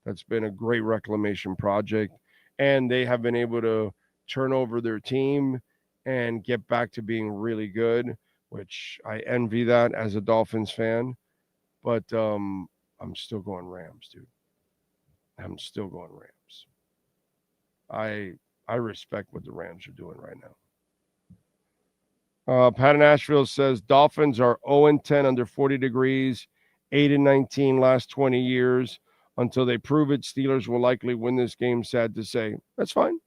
N: That's been a great reclamation project, and they have been able to turn over their team and get back to being really good, which I envy that as a Dolphins fan. But I'm still going Rams, dude. I'm still going Rams. I respect what the Rams are doing right now. Pat in Nashville says Dolphins are 0-10 under 40 degrees, 8-19 last 20 years. Until they prove it, Steelers will likely win this game. Sad to say. That's fine.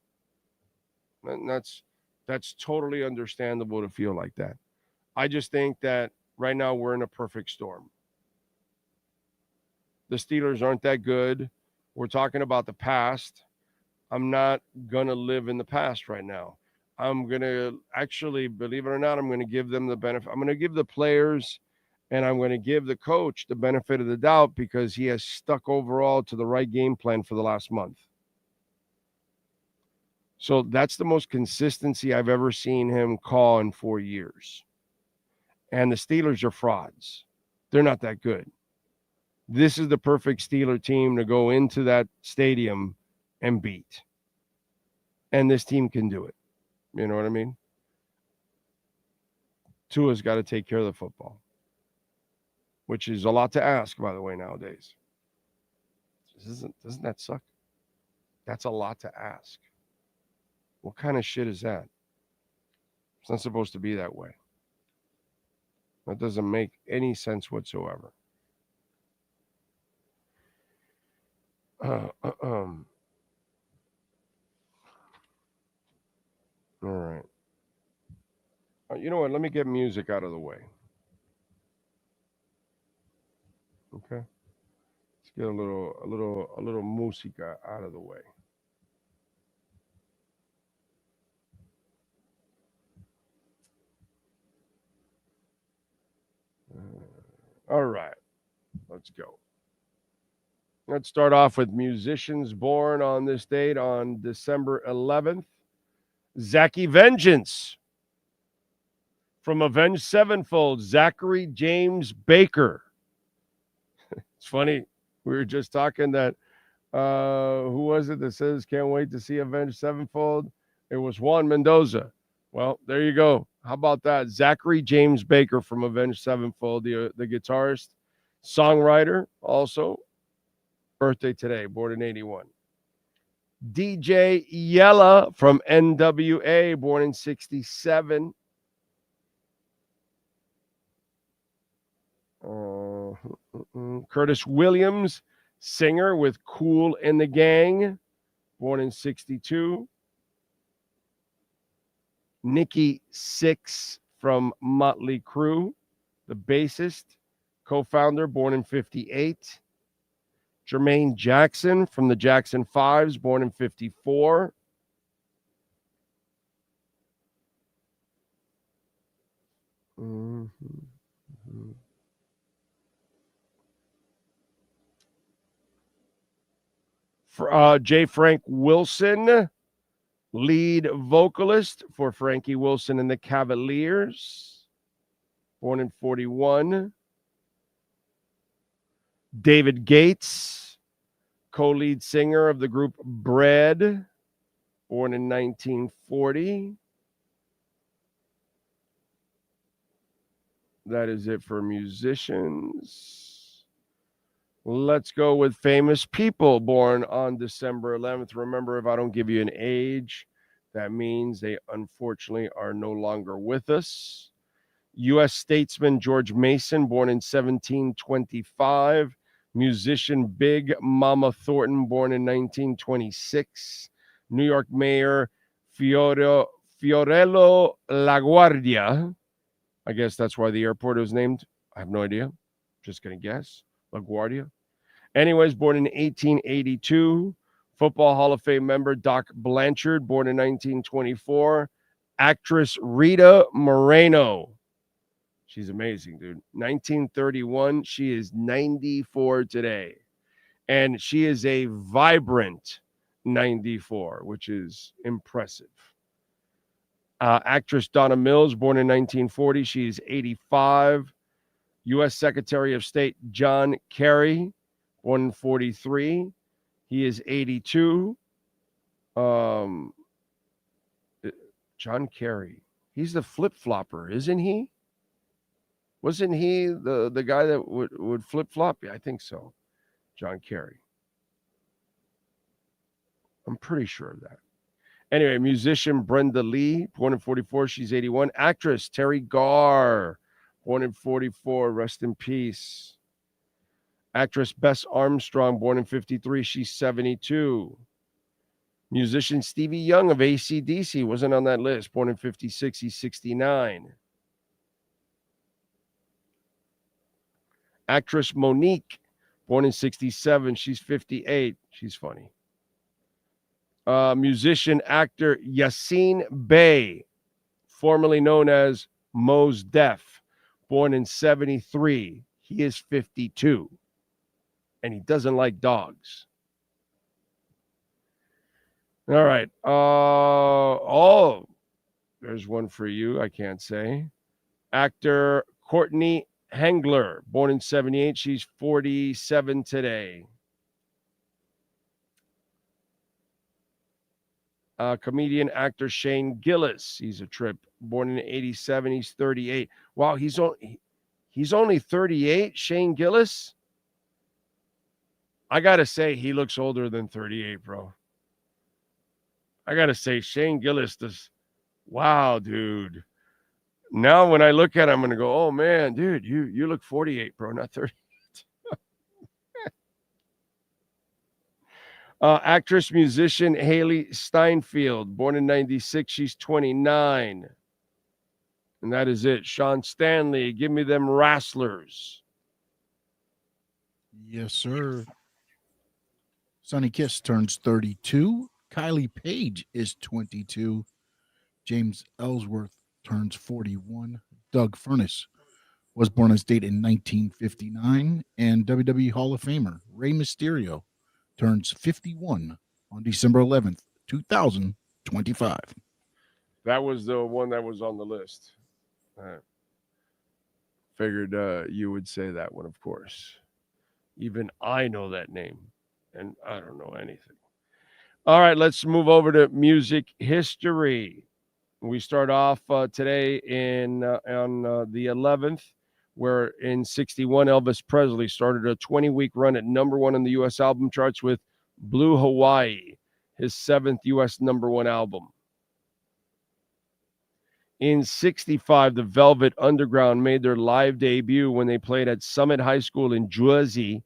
N: And that's totally understandable to feel like that. I just think that right now we're in a perfect storm. The Steelers aren't that good. We're talking about the past. I'm not going to live in the past right now. I'm going to actually, believe it or not, I'm going to give them the benefit. I'm going to give the players and I'm going to give the coach the benefit of the doubt because he has stuck overall to the right game plan for the last month. So that's the most consistency I've ever seen him call in 4 years. And the Steelers are frauds. They're not that good. This is the perfect Steeler team to go into that stadium and beat. And this team can do it. You know what I mean? Tua's got to take care of the football, which is a lot to ask, by the way, nowadays. Doesn't that suck? That's a lot to ask. What kind of shit is that? It's not supposed to be that way. That doesn't make any sense whatsoever. All right. You know what? Let me get music out of the way. Okay. Let's get a little música out of the way. All right. Let's go. Let's start off with musicians born on this date on December 11th. Zachy Vengeance. From Avenged Sevenfold, Zachary James Baker. It's funny. We were just talking that, who was it that says, can't wait to see Avenged Sevenfold? It was Juan Mendoza. Well, there you go. How about that? Zachary James Baker from Avenged Sevenfold, the guitarist, songwriter, also. Birthday today, born in 81. DJ Yella from NWA, born in 67. Curtis Williams, singer with Kool and the Gang, born in 62. Nikki Sixx from Motley Crue, the bassist, co-founder, born in 58. Jermaine Jackson from the Jackson 5s, born in 54. J. Frank Wilson, lead vocalist for Frankie Wilson and the Cavaliers, born in 41. David Gates, co-lead singer of the group Bread, born in 1940. That is it for musicians. Let's go with famous people born on December 11th. Remember, if I don't give you an age, that means they unfortunately are no longer with us. U.S. statesman George Mason, born in 1725. Musician Big Mama Thornton, born in 1926. New York Mayor Fiorello LaGuardia. I guess that's why the airport was named. I have no idea. Just going to guess. LaGuardia. Anyways, born in 1882. Football Hall of Fame member Doc Blanchard, born in 1924. Actress Rita Moreno. She's amazing, dude. 1931. She is 94 today. And she is a vibrant 94, which is impressive. Actress Donna Mills, born in 1940. She's 85. U.S. Secretary of State John Kerry, born in 43. He is 82. John Kerry. He's the flip-flopper, isn't he? Wasn't he the guy that would flip-flop? Yeah, I think so. John Kerry. I'm pretty sure of that. Anyway, musician Brenda Lee, born in 44. She's 81. Actress Terry Garr, born in 44. Rest in peace. Actress Bess Armstrong, born in 53. She's 72. Musician Stevie Young of AC/DC wasn't on that list. Born in 56. He's 69. Actress Monique, born in 67. She's 58. She's funny. Musician, actor Yassine Bey, formerly known as Mos Def, born in 73. He is 52. And he doesn't like dogs. All right. Oh, there's one for you. I can't say. Actor Courtney Hengler, born in 78. She's 47 today. Comedian actor Shane Gillis. He's a trip. Born in 87. He's 38. Wow, he's only 38, Shane Gillis? I got to say, he looks older than 38, bro. I got to say, Shane Gillis does. Wow, dude. Now when I look at him, I'm going to go, oh, man, dude, you look 48, bro, not 38. Actress, musician Haley Steinfeld, born in 96. She's 29. And that is it. Sean Stanley, give me them wrestlers.
O: Yes, sir. Sonny Kiss turns 32. Kylie Page is 22. James Ellsworth turns 41. Doug Furness was born as date in 1959. And WWE Hall of Famer Rey Mysterio turns 51 on December 11th, 2025.
N: That was the one that was on the list. Figured you would say that one, of course. Even I know that name, and I don't know anything. All right, let's move over to music history. We start off today on the 11th, where in 61, Elvis Presley started a 20-week run at number one on the U.S. album charts with Blue Hawaii, his 7th U.S. number one album. In 65, the Velvet Underground made their live debut when they played at Summit High School in Jersey.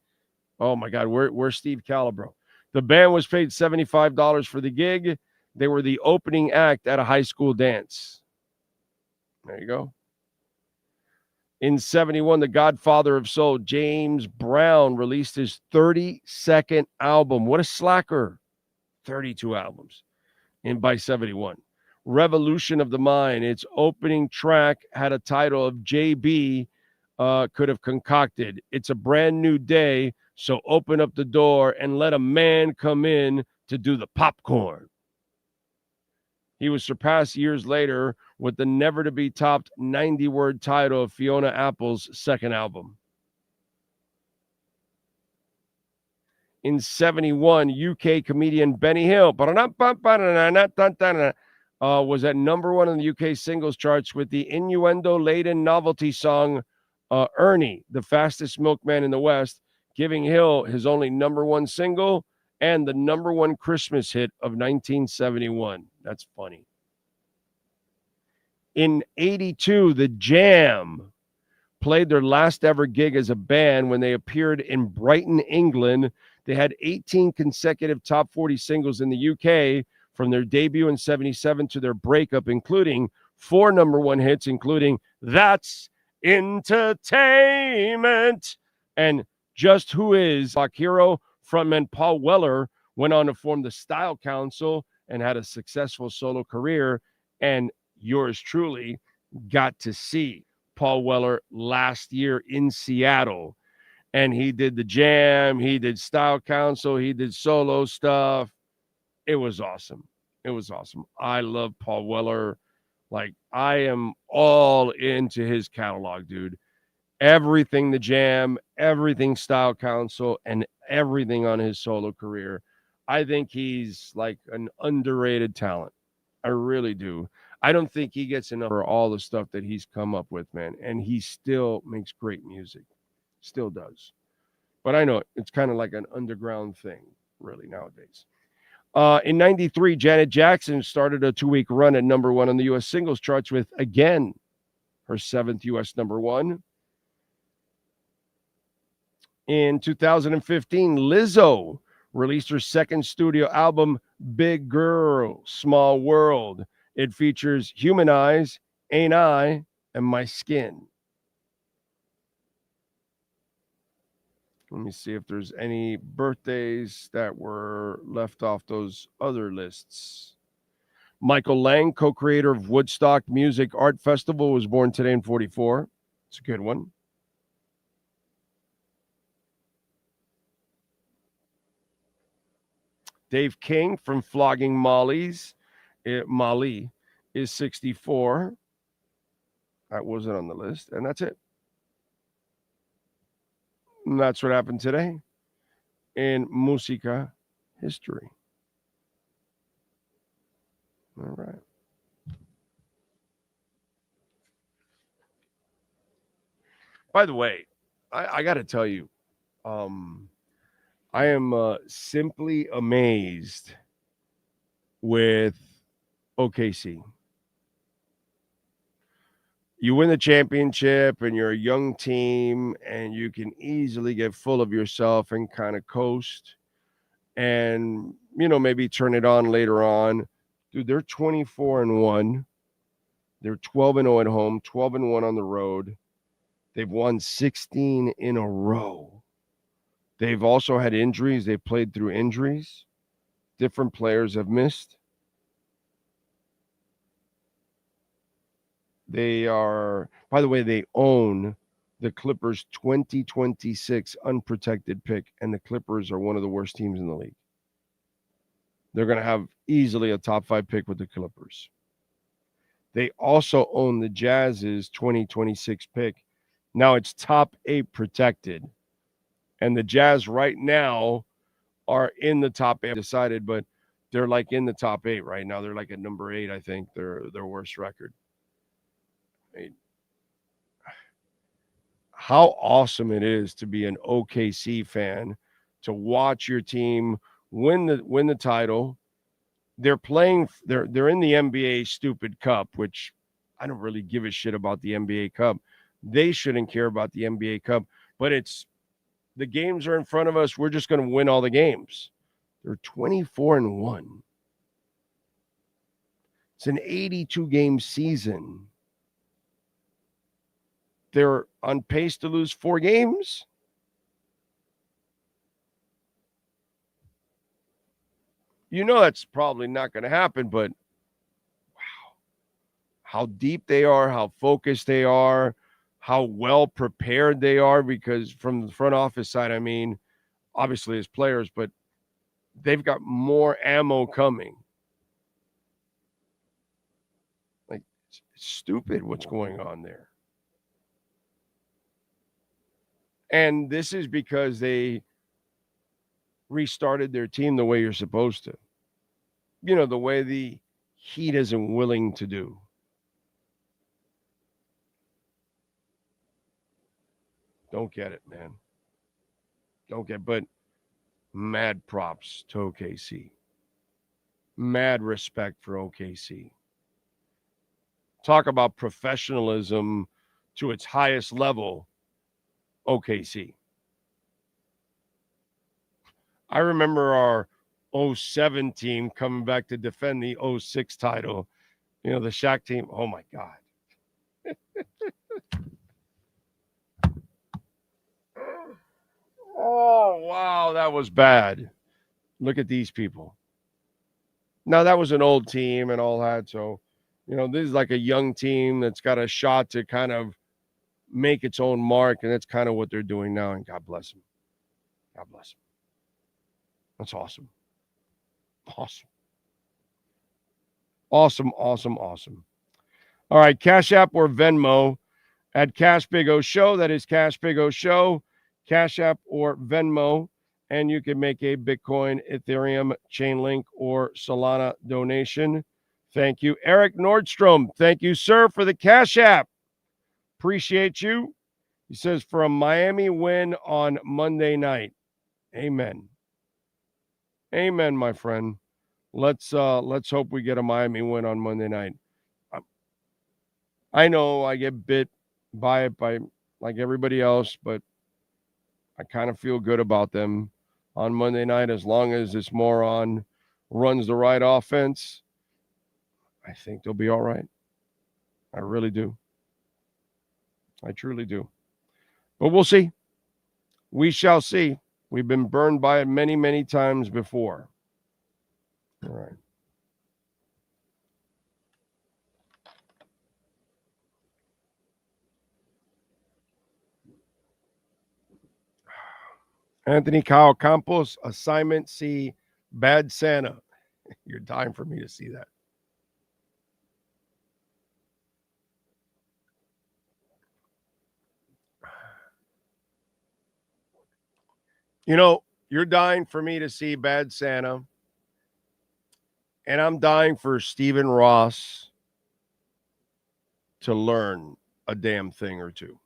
N: Oh, my God, where's Steve Calabro? The band was paid $75 for the gig. They were the opening act at a high school dance. There you go. In 71, the Godfather of Soul, James Brown, released his 32nd album. What a slacker. 32 albums by 71. Revolution of the Mind, its opening track had a title of JB could have concocted. It's a brand new day, so open up the door and let a man come in to do the popcorn. He was surpassed years later with the never-to-be-topped 90-word title of Fiona Apple's second album. In 71, UK comedian Benny Hill was at number one in the UK singles charts with the innuendo-laden novelty song Ernie, the fastest milkman in the West, giving Hill his only number one single and the number one Christmas hit of 1971. That's funny. In 82, The Jam played their last ever gig as a band when they appeared in Brighton, England. They had 18 consecutive top 40 singles in the UK from their debut in 77 to their breakup, including 4 number one hits, including That's Entertainment and Just Who Is. Rock hero frontman Paul Weller went on to form the Style Council and had a successful solo career, and yours truly got to see Paul Weller last year in Seattle. And he did the Jam, he did Style Council, he did solo stuff. It was awesome. It was awesome. I love Paul Weller. Like, I am all into his catalog, dude. Everything the Jam, everything Style Council, and everything on his solo career. I think he's like an underrated talent. I really do. I don't think he gets enough for all the stuff that he's come up with, man. And he still makes great music. Still does. But I know it's kind of like an underground thing, really, nowadays. In 93, Janet Jackson started a 2-week run at number one on the U.S. singles charts with, again, her 7th U.S. number one. In 2015, Lizzo released her second studio album, Big Girl, Small World. It features Human Eyes, Ain't I, and My Skin. Let me see if there's any birthdays that were left off those other lists. Michael Lang, co-creator of Woodstock Music Art Festival, was born today in 44. It's a good one. Dave King from Flogging Molly's. Molly is 64. That wasn't on the list, and that's it. And that's what happened today in Musica history. All right. By the way, I got to tell you, I am simply amazed with OKC. You win the championship and you're a young team and you can easily get full of yourself and kind of coast and, maybe turn it on later on. Dude, they're 24-1. They're 12-0 at home, 12-1 on the road. They've won 16 in a row. They've also had injuries. They've played through injuries. Different players have missed. They are, by the way, they own the Clippers' 2026 unprotected pick, and the Clippers are one of the worst teams in the league. They're going to have easily a top 5 pick with the Clippers. They also own the Jazz's 2026 pick. Now it's top 8 protected. And the Jazz right now are in the top 8 decided, but they're like in the top 8 right now. They're like at number 8, I think, their worst record. I mean, how awesome it is to be an OKC fan, to watch your team win the title. They're playing, they're in the NBA Stupid Cup, which I don't really give a shit about the NBA Cup. They shouldn't care about the NBA Cup, but the games are in front of us. We're just going to win all the games. They're 24-1. It's an 82-game season. They're on pace to lose 4 games. That's probably not going to happen, but wow. How deep they are, how focused they are, how well prepared they are, because from the front office side, I mean, obviously as players, but they've got more ammo coming. Like, it's stupid what's going on there. And this is because they restarted their team the way you're supposed to. The way the Heat isn't willing to do. Don't get it, man. But mad props to OKC. Mad respect for OKC. Talk about professionalism to its highest level, OKC. I remember our 07 team coming back to defend the 06 title. The Shaq team. Oh, my God. Oh, wow, that was bad. Look at these people. Now, that was an old team and all that, so, this is like a young team that's got a shot to kind of make its own mark, and that's kind of what they're doing now, and God bless them. God bless them. That's awesome. Awesome. All right, Cash App or Venmo at Cash Big O Show. That is Cash Big O Show. Cash App or Venmo, and you can make a Bitcoin, Ethereum, Chainlink, or Solana donation. Thank you. Eric Nordstrom, thank you, sir, for the Cash App. Appreciate you. He says, for a Miami win on Monday night. Amen. Amen, my friend. Let's hope we get a Miami win on Monday night. I know I get bit by it by like everybody else, but I kind of feel good about them on Monday night as long as this moron runs the right offense. I think they'll be all right. I really do. I truly do. But we'll see. We shall see. We've been burned by it many, many times before. All right. Anthony Kyle Campos, assignment, see Bad Santa. You're dying for me to see that. You know, you're dying for me to see Bad Santa, and I'm dying for Stephen Ross to learn a damn thing or two.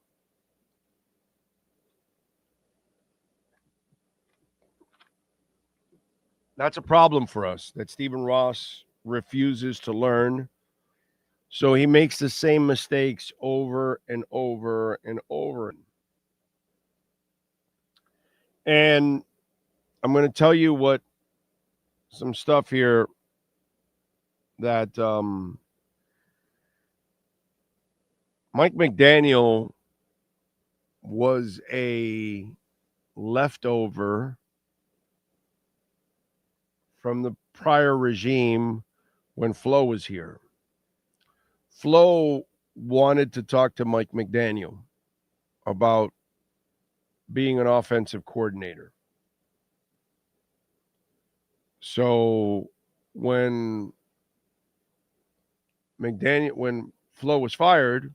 N: That's a problem for us, that Stephen Ross refuses to learn. So he makes the same mistakes over and over and over. And I'm going to tell you what some stuff here that Mike McDaniel was a leftover from the prior regime when Flo was here. Flo wanted to talk to Mike McDaniel about being an offensive coordinator. So when Flo was fired,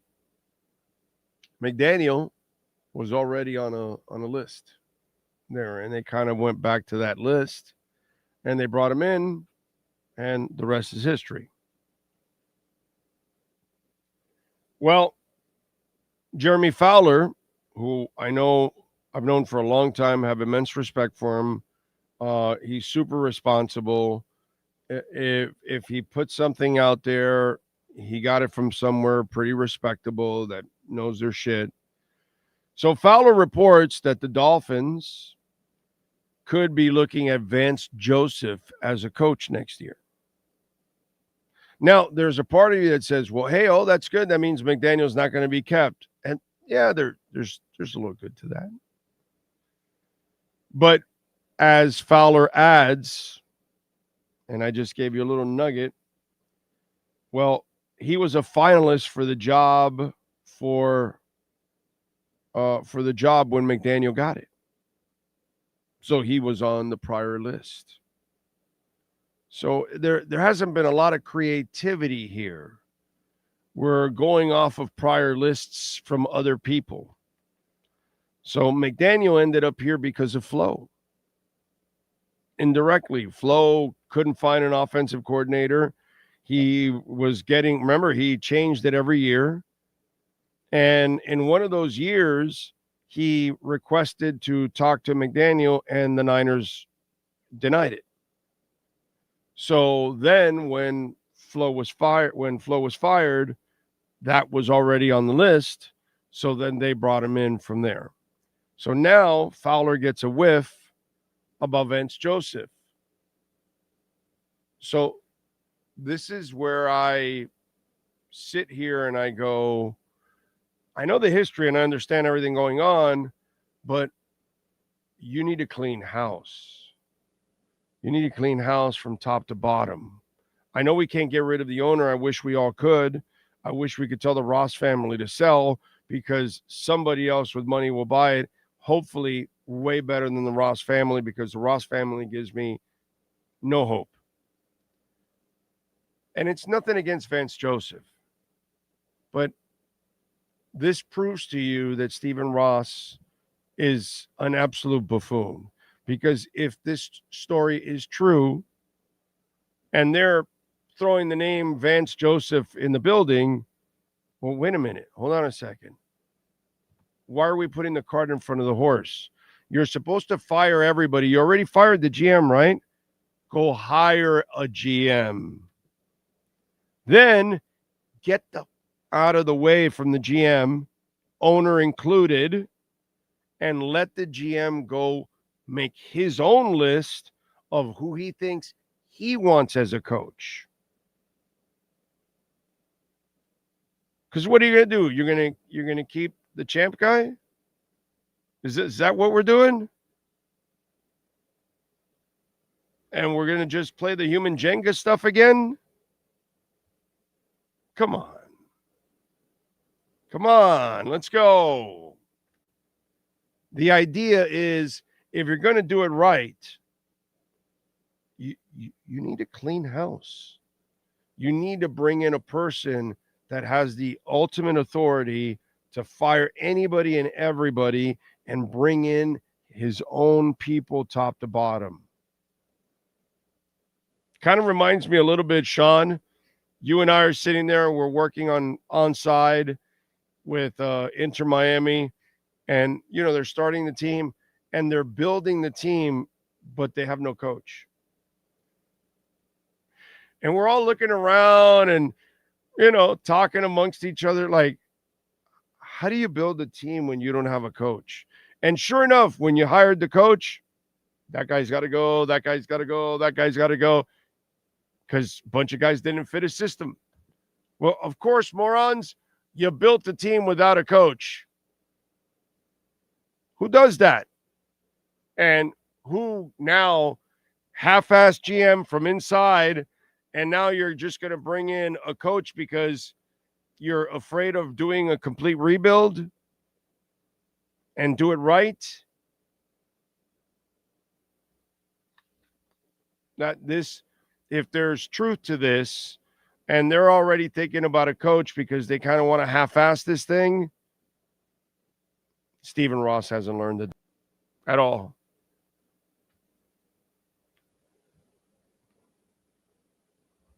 N: McDaniel was already on a list there, and they kind of went back to that list, and they brought him in, and the rest is history. Well, Jeremy Fowler, who I've known for a long time, have immense respect for him. He's super responsible. If he puts something out there, he got it from somewhere pretty respectable that knows their shit. So Fowler reports that the Dolphins could be looking at Vance Joseph as a coach next year. Now, there's a part of you that says, well, hey, that's good. That means McDaniel's not going to be kept. And yeah, there's a little good to that. But as Fowler adds, and I just gave you a little nugget, well, he was a finalist for the job when McDaniel got it. So he was on the prior list. So there hasn't been a lot of creativity here. We're going off of prior lists from other people. So McDaniel ended up here because of Flo. Indirectly, Flo couldn't find an offensive coordinator. He changed it every year. And in one of those years, he requested to talk to McDaniel, and the Niners denied it. So then when Flo was fired, that was already on the list. So then they brought him in from there. So now Fowler gets a whiff about Vance Joseph. So this is where I sit here and I go, I know the history and I understand everything going on, but you need to clean house. You need to clean house from top to bottom. I know we can't get rid of the owner. I wish we all could. I wish we could tell the Ross family to sell because somebody else with money will buy it. Hopefully way better than the Ross family, because the Ross family gives me no hope. And it's nothing against Vance Joseph, but this proves to you that Stephen Ross is an absolute buffoon. Because if this story is true and they're throwing the name Vance Joseph in the building, well, wait a minute. Hold on a second. Why are we putting the cart in front of the horse? You're supposed to fire everybody. You already fired the GM, right? Go hire a GM. Then get out of the way from the GM, owner included, and let the GM go make his own list of who he thinks he wants as a coach. Because what are you gonna do? You're gonna keep the champ guy? Is that what we're doing? And we're gonna just play the human Jenga stuff again? Come on, let's go. The idea is, if you're going to do it right, you need to clean house. You need to bring in a person that has the ultimate authority to fire anybody and everybody and bring in his own people top to bottom. Kind of reminds me a little bit, Sean. You and I are sitting there. We're working on side with Inter Miami, and they're starting the team and they're building the team, but they have no coach. And we're all looking around and talking amongst each other like, how do you build a team when you don't have a coach? And sure enough, when you hired the coach, that guy's got to go, that guy's got to go, that guy's got to go, because a bunch of guys didn't fit a system. Well, of course, morons, you built a team without a coach. Who does that? And who now half-ass GM from inside, and now you're just going to bring in a coach because you're afraid of doing a complete rebuild and do it right? If there's truth to this, and they're already thinking about a coach because they kind of want to half-ass this thing, Stephen Ross hasn't learned it at all.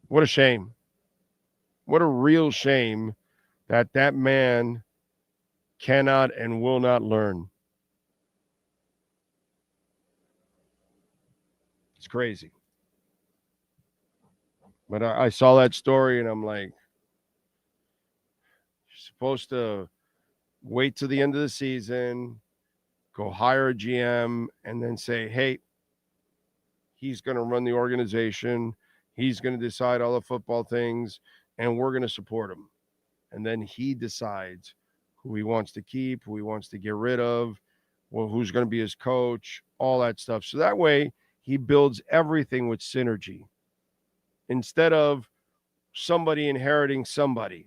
N: What a shame. What a real shame that man cannot and will not learn. It's crazy. But I saw that story and I'm like, you're supposed to wait till the end of the season, go hire a GM, and then say, hey, he's going to run the organization. He's going to decide all the football things, and we're going to support him. And then he decides who he wants to keep, who he wants to get rid of, who's going to be his coach, all that stuff. So that way he builds everything with synergy instead of somebody inheriting somebody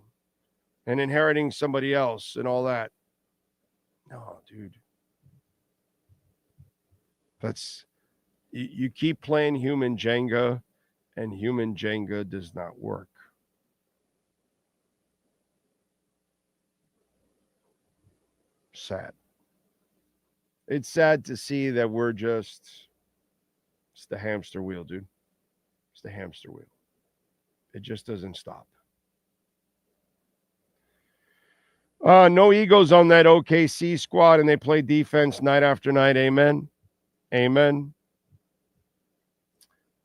N: and inheriting somebody else and all that. No, dude. You keep playing human Jenga, and human Jenga does not work. Sad. It's sad to see that it's the hamster wheel, dude. It's the hamster wheel. It just doesn't stop. No egos on that OKC squad, and they play defense night after night. Amen. Amen.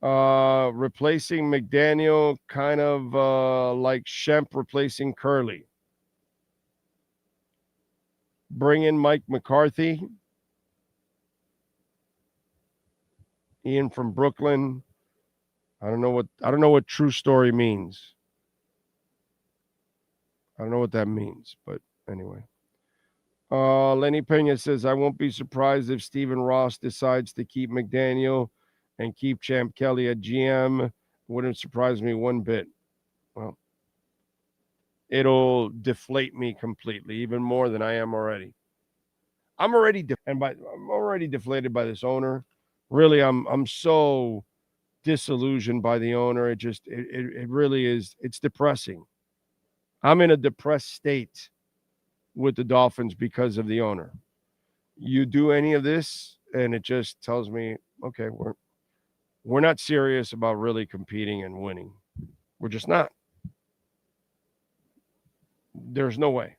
N: Replacing McDaniel, kind of like Shemp replacing Curley. Bring in Mike McCarthy. Ian from Brooklyn. I don't know what true story means. I don't know what that means, but anyway. Lenny Pena says, I won't be surprised if Stephen Ross decides to keep McDaniel and keep Champ Kelly at GM. Wouldn't surprise me one bit. Well, it'll deflate me completely, even more than I am already. I'm already deflated by this owner. Really, I'm so disillusioned by the owner. It really is. It's depressing. I'm in a depressed state with the Dolphins because of the owner. You do any of this, and it just tells me, okay, we're not serious about really competing and winning. We're just not. There's no way.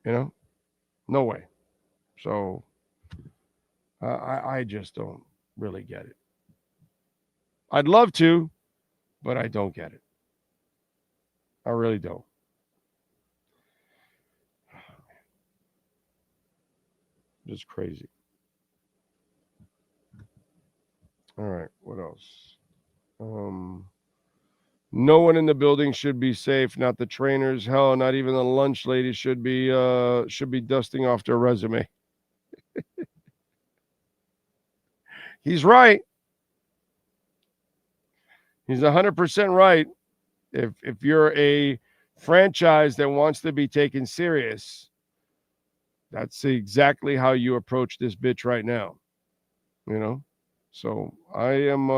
N: No way. So I just don't really get it. I'd love to, but I don't get it. I really don't. Just crazy. All right, what else? No one in the building should be safe, not the trainers, hell, not even the lunch lady should be dusting off their resume. He's right. He's 100% right. If you're a franchise that wants to be taken serious, that's exactly how you approach this bitch right now. So I'm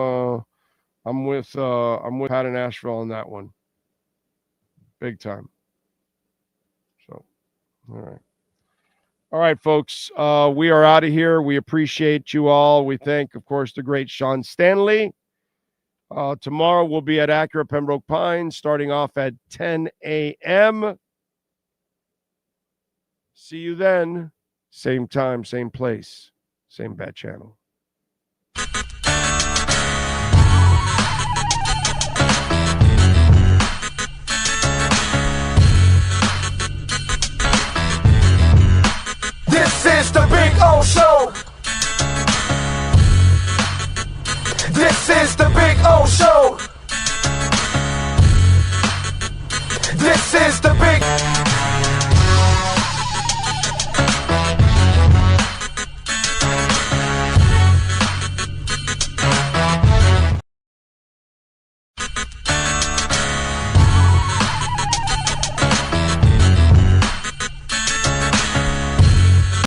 N: with Pat in Asheville on that one. Big time. So, all right, folks. We are out of here. We appreciate you all. We thank, of course, the great Sean Stanley. Tomorrow we'll be at Acura Pembroke Pines, starting off at 10 a.m. See you then. Same time, same place, same bad channel.
P: This is the Big O Show. This is the Big O Show.